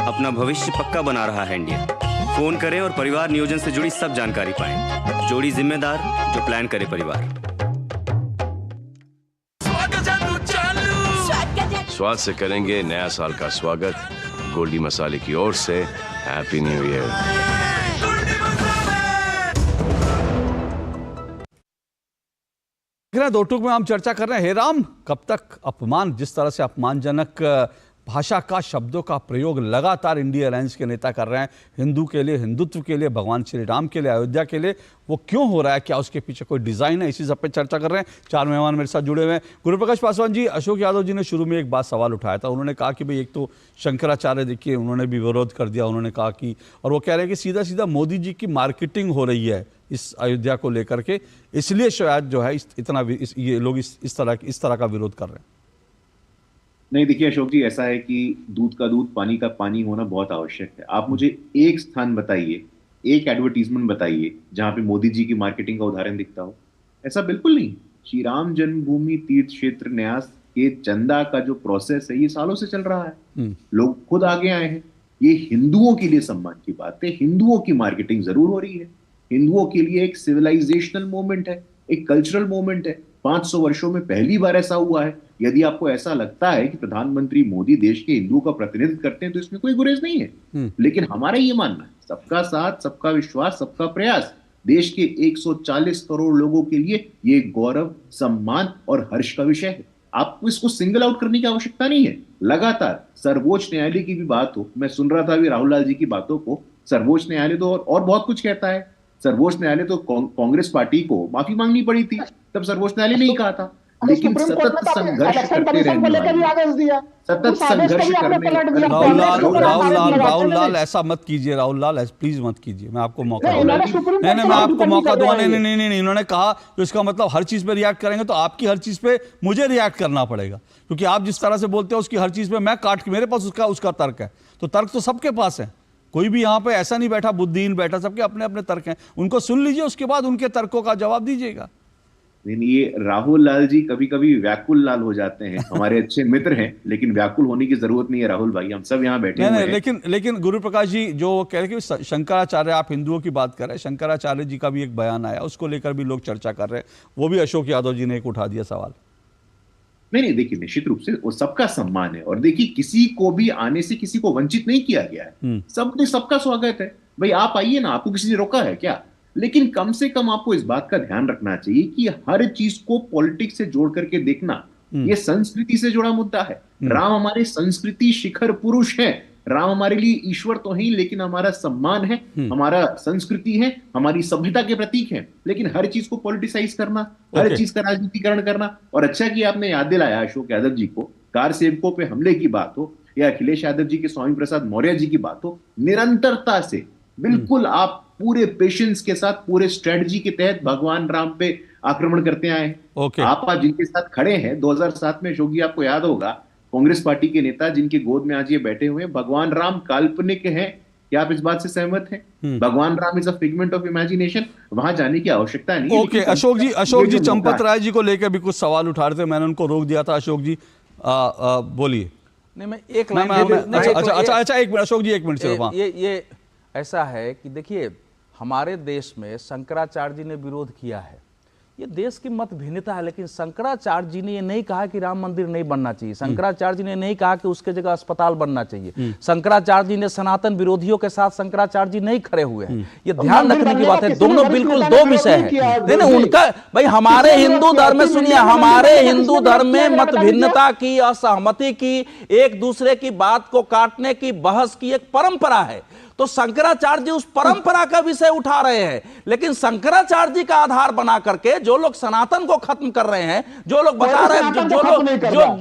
O: अपना भविष्य पक्का बना रहा है इंडिया। फोन करें और परिवार नियोजन से जुड़ी सब जानकारी पाएं। जोड़ी जिम्मेदार जो प्लान करे परिवार।
X: स्वाद से करेंगे नया साल का स्वागत। गोल्डी मसाले की ओर से हैप्पी न्यू ईयर।
A: दो टूक में हम चर्चा कर रहे हैं, हे राम कब तक अपमान, जिस तरह से अपमानजनक भाषा का, शब्दों का प्रयोग लगातार इंडिया अलायंस के नेता कर रहे हैं, हिंदू के लिए, हिंदुत्व के लिए, भगवान श्री राम के लिए, अयोध्या के लिए, वो क्यों हो रहा है? क्या उसके पीछे कोई डिजाइन है? इसी सब पे चर्चा कर रहे हैं। 4 मेहमान मेरे साथ जुड़े हुए हैं। गुरुप्रकाश पासवान जी, अशोक यादव जी ने शुरू में एक बात सवाल उठाया था, उन्होंने कहा कि भाई एक तो शंकराचार्य देखिए उन्होंने भी विरोध कर दिया, उन्होंने कहा कि, और वो कह रहे हैं कि सीधा सीधा मोदी जी की मार्केटिंग हो रही है इस अयोध्या को लेकर के, इसलिए शायद जो है ये लोग इस तरह का विरोध कर रहे हैं।
J: नहीं देखिए अशोक जी, ऐसा है कि दूध का दूध पानी का पानी होना बहुत आवश्यक है। आप मुझे एक स्थान बताइए, एक एडवर्टीजमेंट बताइए जहां पे मोदी जी की मार्केटिंग का उदाहरण दिखता हो। ऐसा बिल्कुल नहीं। श्री राम जन्मभूमि तीर्थ क्षेत्र न्यास के चंदा का जो प्रोसेस है ये सालों से चल रहा है, लोग खुद आगे आए हैं। ये हिंदुओं के लिए सम्मान की बात है, हिंदुओं की मार्केटिंग जरूर हो रही है, हिंदुओं के लिए एक सिविलाइजेशनल मोमेंट है, एक कल्चरल मोमेंट है। 500 वर्षों में पहली बार ऐसा हुआ है। यदि आपको ऐसा लगता है कि प्रधानमंत्री मोदी देश के हिंदुओं का प्रतिनिधित्व करते हैं तो इसमें कोई गुरेज नहीं है, लेकिन हमारा ये मानना है सबका साथ, सबका विश्वास, सबका प्रयास देश के 140 करोड़ लोगों के लिए ये गौरव, सम्मान और हर्ष का विषय है। आपको इसको सिंगल आउट करने की आवश्यकता नहीं है। लगातार सर्वोच्च न्यायालय की भी बात हो, मैं सुन रहा था अभी राहुल लाल जी की बातों को, सर्वोच्च न्यायालय तो और बहुत कुछ कहता है। सर्वोच्च न्यायालय तो कांग्रेस पार्टी को माफी मांगनी पड़ी थी, तब सर्वोच्च न्यायालय ने ही कहा था, लेकिन सतत संघर्ष करते रहने, सतत संघर्ष करने।
A: राहुल लाल ऐसा मत कीजिए, राहुल लाल प्लीज मत कीजिए, मैं आपको मौका नहीं, मैं आपको मौका दूंगा। नहीं, इन्होंने कहा तो इसका मतलब हर चीज पे रिएक्ट करेंगे तो आपकी हर चीज पे मुझे रिएक्ट करना पड़ेगा, क्योंकि आप जिस तरह से बोलते हैं उसकी हर चीज पे मैं काट के, मेरे पास उसका तर्क है, तो तर्क तो सबके पास है, कोई भी यहाँ पे ऐसा नहीं बैठा बुद्धिहीन बैठा, सबके अपने अपने तर्क हैं, उनको सुन लीजिए, उसके बाद उनके तर्कों का जवाब दीजिएगा।
J: ये राहुल लाल जी कभी कभी व्याकुल लाल हो जाते हैं, हमारे अच्छे मित्र हैं, लेकिन व्याकुल होने की जरूरत नहीं है राहुल भाई, हम सब यहाँ बैठे हुए हैं।
A: लेकिन गुरु प्रकाश जी जो कह रहे कि शंकराचार्य, आप हिंदुओं की बात कर रहे हैं, शंकराचार्य जी का भी एक बयान आया, उसको लेकर भी लोग चर्चा कर रहे हैं, वो भी अशोक यादव जी ने एक उठा दिया सवाल।
J: नहीं, देखिए निश्चित रूप से वो सबका सम्मान है, और देखिए किसी को भी आने से किसी को वंचित नहीं किया गया है, सबका स्वागत है। भाई आप आइए ना, आपको किसी ने रोका है क्या? लेकिन कम से कम आपको इस बात का ध्यान रखना चाहिए कि हर चीज को पॉलिटिक्स से जोड़ करके देखना, ये संस्कृति से जुड़ा मुद्दा है। राम हमारे संस्कृति शिखर पुरुष हैं, राम हमारे लिए ईश्वर तो नहीं, लेकिन हमारा सम्मान है, हमारा संस्कृति है, हमारी सभ्यता के प्रतीक है। लेकिन हर चीज को पॉलिटिसाइज करना, हर चीज का राजनीतिकरण करना, और अच्छा कि आपने याद दिलाया अशोक यादव जी को, कार सेवकों पे हमले की बात हो या अखिलेश यादव जी के स्वामी प्रसाद मौर्य जी की बात हो, निरंतरता से बिल्कुल आप पूरे पेशेंस के साथ, पूरे स्ट्रेटजी के तहत भगवान राम पे आक्रमण करते आए हैं। आप आज जिनके साथ खड़े हैं 2007 में, अशोक जी आपको याद होगा, कांग्रेस पार्टी के नेता जिनकी गोद में आज ये बैठे हुए हैं, भगवान राम काल्पनिक हैं, क्या आप इस बात से सहमत हैं? भगवान Ram is a figment of imagination, वहां जाने की आवश्यकता नहीं।
A: ओके अशोक जी चंपत राय जी को लेकर भी कुछ सवाल उठा रहे थे, मैंने उनको रोक दिया था। अशोक जी बोलिए।
C: नहीं, मैं एक लाइन
A: अच्छा एक मिनट अशोक जी, एक मिनट सिर्फ।
C: ये ऐसा है कि देखिए, हमारे देश में शंकराचार्य जी ने विरोध किया है, ये देश की मत भिन्नता है, लेकिन शंकराचार्य जी ने ये नहीं कहा कि राम मंदिर नहीं बनना चाहिए। शंकराचार्य जी ने नहीं कहा कि उसके जगह अस्पताल बनना चाहिए। शंकराचार्य जी ने सनातन विरोधियों के साथ शंकराचार्य जी नहीं खड़े हुए हैं। ये ध्यान रखने की बात है, दोनों बिल्कुल दो विषय है। नहीं, उनका भाई, हमारे हिंदू धर्म में सुनिए, हमारे हिंदू धर्म में मत भिन्नता की, असहमति की, एक दूसरे की बात को काटने की, बहस की एक परंपरा है। तो शंकराचार्य जी उस परंपरा का विषय उठा रहे हैं, लेकिन शंकराचार्य जी का आधार बना करके जो लोग सनातन को खत्म कर रहे हैं, जो लोग बता रहे हैं,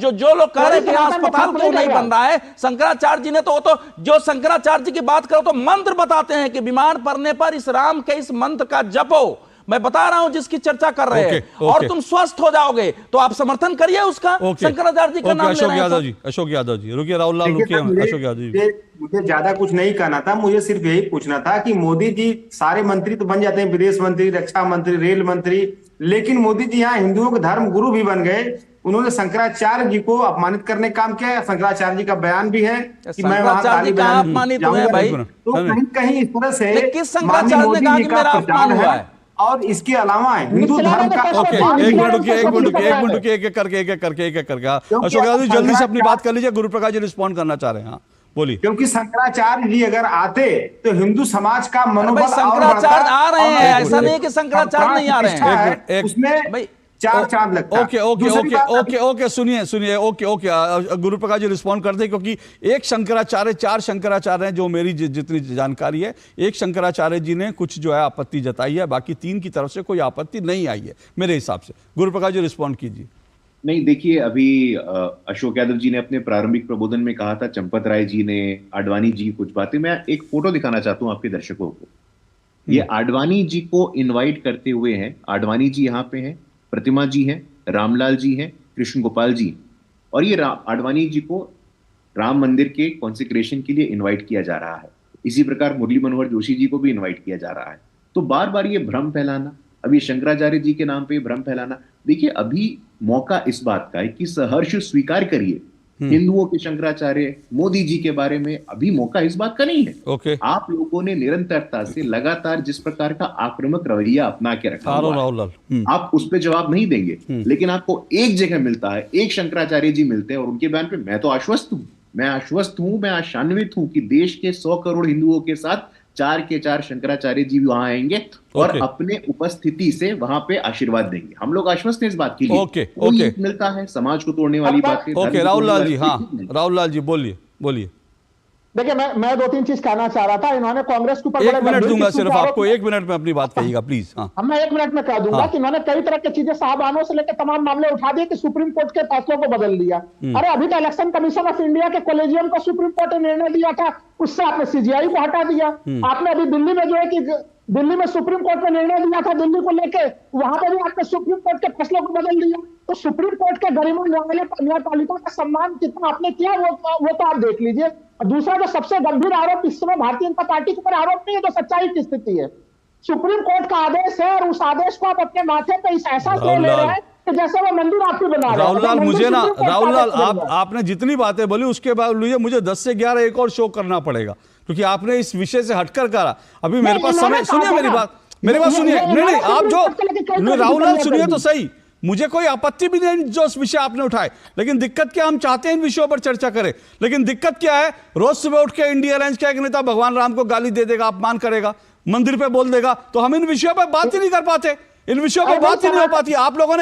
C: जो लोग कह रहे हैं कि अस्पताल क्यों नहीं बन रहा है, शंकराचार्य जी ने तो जो शंकराचार्य जी की बात करो तो मंत्र बताते हैं कि बीमार पड़ने पर इस राम के इस मंत्र का जपो। मैं बता रहा हूं जिसकी चर्चा कर रहे हैं, और तुम स्वस्थ हो जाओगे, तो आप समर्थन करिए उसका। शंकराचार्य जी का नाम ले रहे हैं।
A: अशोक यादव जी रुकिए, राहुल लाल रुकिए, अशोक यादव जी।
M: मुझे ज्यादा कुछ नहीं कहना था, मुझे सिर्फ यही पूछना था कि मोदी जी सारे मंत्री तो बन जाते हैं, विदेश मंत्री, रक्षा मंत्री, रेल मंत्री, लेकिन मोदी जी यहाँ हिंदुओं के धर्म गुरु भी बन गए। उन्होंने शंकराचार्य जी को अपमानित करने काम किया। शंकराचार्य जी का बयान भी है कि मैं वहां ताली बजाऊंगा भाई, तो कहीं कहीं इस तरह से माननीय मोदी जी का प्रचार है। और इसके अलावा हिंदू धर्म का
A: एक मिनट रुकिए, एक एक करके अशोक यादव जी जल्दी से अपनी बात कर लीजिए, गुरु प्रकाश जी रिस्पॉन्ड करना चाह रहे हैं। बोलिए।
M: क्योंकि शंकराचार्य जी अगर आते तो हिंदू समाज का मनोबल
C: शंकराचार्य आ रहे हैं, ऐसा नहीं कि शंकराचार्य नहीं आ रहे हैं,
M: उसमें चार चांद लगता है।
A: ओके सुनिए गुरु प्रकाश जी रिस्पॉन्ड करते हैं, क्योंकि एक शंकराचार्य, चार शंकराचार्य हैं जो मेरी जितनी जानकारी है, एक शंकराचार्य जी ने कुछ जो है आपत्ति जताई है, बाकी तीन की तरफ से कोई आपत्ति नहीं आई है मेरे हिसाब से। गुरु प्रकाश जी रिस्पॉन्ड कीजिए।
J: नहीं, देखिए, अभी अशोक यादव जी ने अपने प्रारंभिक प्रबोधन में कहा था, चंपत राय जी ने, आडवाणी जी कुछ बातें, मैं एक फोटो दिखाना चाहता हूं आपके दर्शकों को। ये आडवाणी जी को इनवाइट करते हुए हैं। आडवाणी जी यहाँ पे हैं, प्रतिमा जी हैं, रामलाल जी हैं, कृष्ण गोपाल जी, और ये आडवाणी जी को राम मंदिर के कॉन्सेक्रेशन के लिए इनवाइट किया जा रहा है। इसी प्रकार मुरली मनोहर जोशी जी को भी इनवाइट किया जा रहा है। तो बार बार ये भ्रम फैलाना, अभी शंकराचार्य जी के नाम पे भ्रम फैलाना, देखिए अभी मौका इस बात का है कि सहर्ष स्वीकार करिए हिंदुओं के शंकराचार्य, मोदी जी के बारे में अभी मौका इस बात का नहीं है। आप लोगों ने निरंतरता से लगातार जिस प्रकार का आक्रामक रवैया अपना के रखा हुआ है, आप उस पे जवाब नहीं देंगे, लेकिन आपको एक जगह मिलता है, एक शंकराचार्य जी मिलते हैं और उनके बयान पे मैं तो आश्वस्त हूं, मैं आशान्वित हूं कि देश के 100 करोड़ हिंदुओं के साथ 4 के 4 शंकराचार्य जी भी वहां आएंगे और अपने उपस्थिति से वहां पे आशीर्वाद देंगे। हम लोग आश्वस्त हैं इस बात के लिए। कोई मिलता है समाज को तोड़ने वाली बात।
A: राहुल लाल जी, हाँ राहुल लाल जी बोलिए।
Y: देखिए, मैं 2-3 चीज कहना चाह रहा था। इन्होंने कांग्रेस के ऊपर
A: 1 मिनट दूंगा सिर्फ आपको, 1 मिनट में अपनी बात कहिएगा प्लीज।
Y: मैं 1 मिनट में कह दूंगा कि इन्होंने कई तरह की चीजें साहबानों से लेकर तमाम मामले उठा दिए कि सुप्रीम कोर्ट के फैसलों को बदल दिया। अरे अभी तो इलेक्शन कमीशन ऑफ इंडिया के कॉलेजियम को सुप्रीम कोर्ट ने निर्णय दिया था, उससे आपने सीजीआई को हटा दिया। आपने अभी दिल्ली में जो है कि दिल्ली में सुप्रीम कोर्ट ने निर्णय दिया था दिल्ली को लेके, वहां पर भी आपने सुप्रीम कोर्ट के फैसलों को बदल दिया। तो सुप्रीम कोर्ट के गरिमा न्यायपालिका का सम्मान कितना आपने किया वो तो आप देख लीजिए। दूसरा जो सबसे गंभीर आरोप इस समय भारतीय जनता पार्टी के ऊपर आरोप नहीं है, तो सच्चाई की स्थिति है। सुप्रीम कोर्ट का आदेश है और उस आदेश को आप अपने माथे पे ऐसा ले रहे हैं कि जैसे वो मंदिर आपकी बना रहे हैं।
A: राहुल लाल, मुझे ना राहुल लाल, आपने जितनी बातें बोली उसके बाद मुझे 10 से 11 एक और शो करना पड़ेगा, क्योंकि आपने इस विषय से हटकर करा। अभी मेरे पास समय, सुनिए मेरी बात सुनिए। नहीं आप जो राहुल लाल सुनिए तो सही, मुझे कोई आपत्ति भी नहीं जो विषय आपने उठाए, लेकिन दिक्कत क्या, हम चाहते हैं इन विषयों पर चर्चा करें, लेकिन दिक्कत क्या है, रोज सुबह उठ के इंडिया अलायंस का एक नेता भगवान राम को गाली दे देगा, अपमान करेगा, मंदिर पे बोल देगा, तो हम इन विषयों पर बात ही नहीं कर पाते, इन विषयों पर बात ही नहीं हो पाती। आप लोगों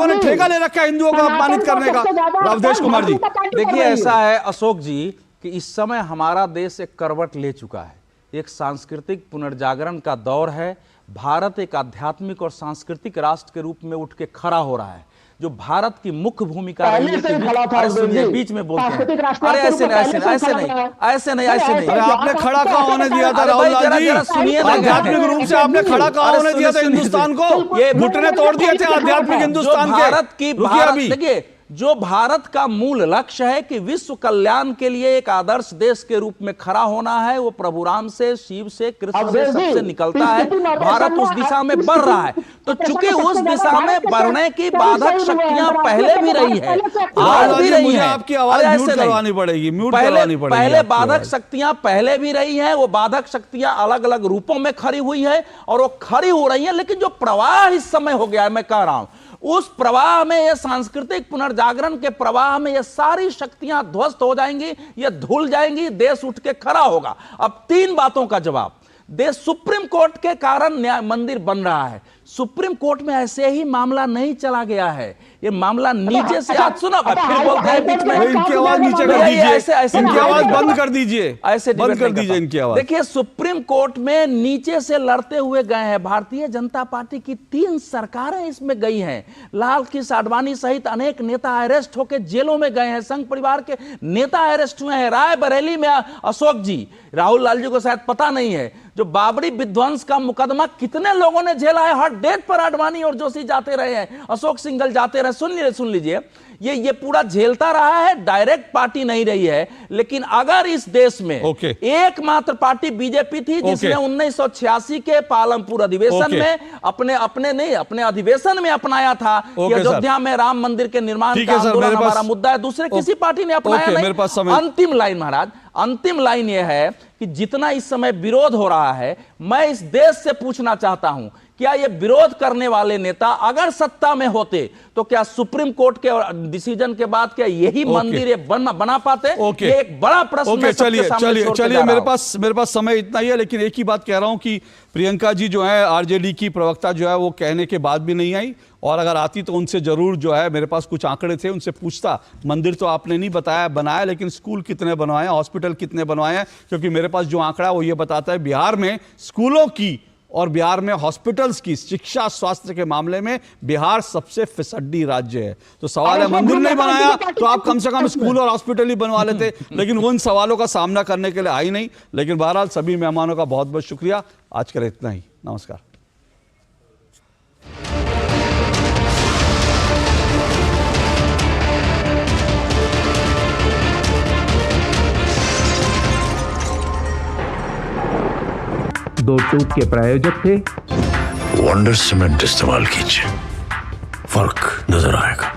A: ने ठेका ले रखा है हिंदुओं को अपमानित करने का। अवधेश कुमार जी,
C: देखिए ऐसा है अशोक जी कि इस समय हमारा देश एक करवट ले चुका है, एक सांस्कृतिक पुनर्जागरण का दौर है। भारत एक आध्यात्मिक और सांस्कृतिक राष्ट्र के रूप में उठ के खड़ा हो रहा है। जो भारत की मुख्य भूमिका
Y: पहले
C: रही है
Y: से
C: कि
Y: खड़ा था
C: अरे
Y: उस दिन
C: सुनिए,
Y: जी।
C: बीच में बोलते
Y: सांस्कृतिक
C: हैं,
Y: राष्ट्रीय
C: अरे
Y: के
C: ऐसे
Y: रूप
C: नहीं,
Y: में
C: ऐसे
Y: पहले
C: नहीं,
Y: से
C: ऐसे
Y: खड़ा
C: नहीं,
Y: है।
C: ऐसे नहीं, ऐसे नहीं।
A: अरे आपने खड़ा कहाँ होने दिया था
C: अरे
A: राहुल
C: भाई,
A: लाल जी?
C: जरा सुनिए ना।
A: आध्यात्मिक रूप से आपने खड़ा कहाँ होने दिया था हिंदुस्तान को?
C: ये
A: घुटने तोड़ दिए थे आध्यात्मिक हिंदुस्तान
C: जो
A: के।
C: भारत की
A: रुकिए अभी।
C: देखिए, जो भारत का मूल लक्ष्य है कि विश्व कल्याण के लिए एक आदर्श देश के रूप में खड़ा होना है, वो प्रभु राम से, शिव से, कृष्ण से, सबसे निकलता है। भारत उस दिशा में बढ़ रहा है। तो चूंकि उस दिशा में बढ़ने की बाधक शक्तियां पहले भी रही है, आज भी रही है।
A: आपकी आवाज म्यूट करवानी पड़ेगी, म्यूट करवानी पड़ेगी।
C: पहले बाधक शक्तियां पहले भी रही है, वो बाधक शक्तियां अलग अलग रूपों में खड़ी हुई है और वो खड़ी हो रही है। लेकिन जो प्रवाह इस समय हो गया है, मैं कह रहा हूं, उस प्रवाह में, ये सांस्कृतिक पुनर्जागरण के प्रवाह में, ये सारी शक्तियां ध्वस्त हो जाएंगी, ये धुल जाएंगी, देश उठ के खड़ा होगा। अब 3 बातों का जवाब। देश सुप्रीम कोर्ट के कारण न्याय मंदिर बन रहा है। सुप्रीम कोर्ट में ऐसे ही मामला नहीं चला गया है, ये मामला नीचे से, आज सुनो फिर बोलते हैं बीच में,
A: इनकी आवाज नीचे कर दीजिए, इनकी आवाज बंद कर दीजिए,
C: ऐसे
A: बंद कर दीजिए इनकी आवाज।
C: देखिए, सुप्रीम कोर्ट में नीचे से लड़ते हुए गए हैं। भारतीय जनता पार्टी की 3 सरकारें इसमें गई हैं। लाल कृष्ण आडवाणी सहित अनेक नेता अरेस्ट होकर जेलों में गए हैं। संघ परिवार के नेता अरेस्ट हुए हैं। रायबरेली में अशोक जी, राहुल लाल जी को शायद पता नहीं है, जो बाबरी विध्वंस का मुकदमा कितने लोगों ने झेला है। हर डेट पर आडवाणी और जोशी जाते रहे हैं, अशोक सिंघल जाते रहे। सुन लीजिए, ये पूरा झेलता रहा है। डायरेक्ट पार्टी नहीं रही है। लेकिन अगर इस देश में एकमात्र पार्टी बीजेपी थी जिसने 1986 के पालमपुर अधिवेशन में अपने अधिवेशन में अपनाया था कि अयोध्या में राम मंदिर के निर्माण का आंदोलन हमारा मुद्दा है, दूसरे किसी पार्टी ने अपनाया नहीं। अंतिम लाइन महाराज, अंतिम लाइन यह है कि जितना इस समय विरोध हो रहा है, मैं इस देश से पूछना चाहता हूं, क्या ये विरोध करने वाले नेता अगर सत्ता में होते तो क्या सुप्रीम कोर्ट के डिसीजन के बाद क्या यही मंदिर ये बना पाते? ये एक बड़ा प्रश्न।
A: चलिए मेरे पास समय इतना ही है, लेकिन एक ही बात कह रहा हूं कि प्रियंका जी जो है, आरजेडी की प्रवक्ता जो है, वो कहने के बाद भी नहीं आई, और अगर आती तो उनसे जरूर जो है, मेरे पास कुछ आंकड़े थे, उनसे पूछता। मंदिर तो आपने नहीं बताया बनाया, लेकिन स्कूल कितने बनवाए हैं, हॉस्पिटल कितने बनवाए हैं, क्योंकि मेरे पास जो आंकड़ा है वो ये बताता है बिहार में स्कूलों की और बिहार में हॉस्पिटल्स की, शिक्षा स्वास्थ्य के मामले में बिहार सबसे फिसड्डी राज्य है। तो सवाल है, मंदिर नहीं बनाया तो आप कम से कम स्कूल और हॉस्पिटल ही बनवा लेते, लेकिन उन सवालों का सामना करने के लिए आई नहीं। लेकिन बहरहाल सभी मेहमानों का बहुत बहुत शुक्रिया। आज के लिए इतना ही, नमस्कार।
B: दो टूक के प्रायोजक थे
V: वंडर सीमेंट इस्तेमाल कीजिए, फर्क नजर आएगा।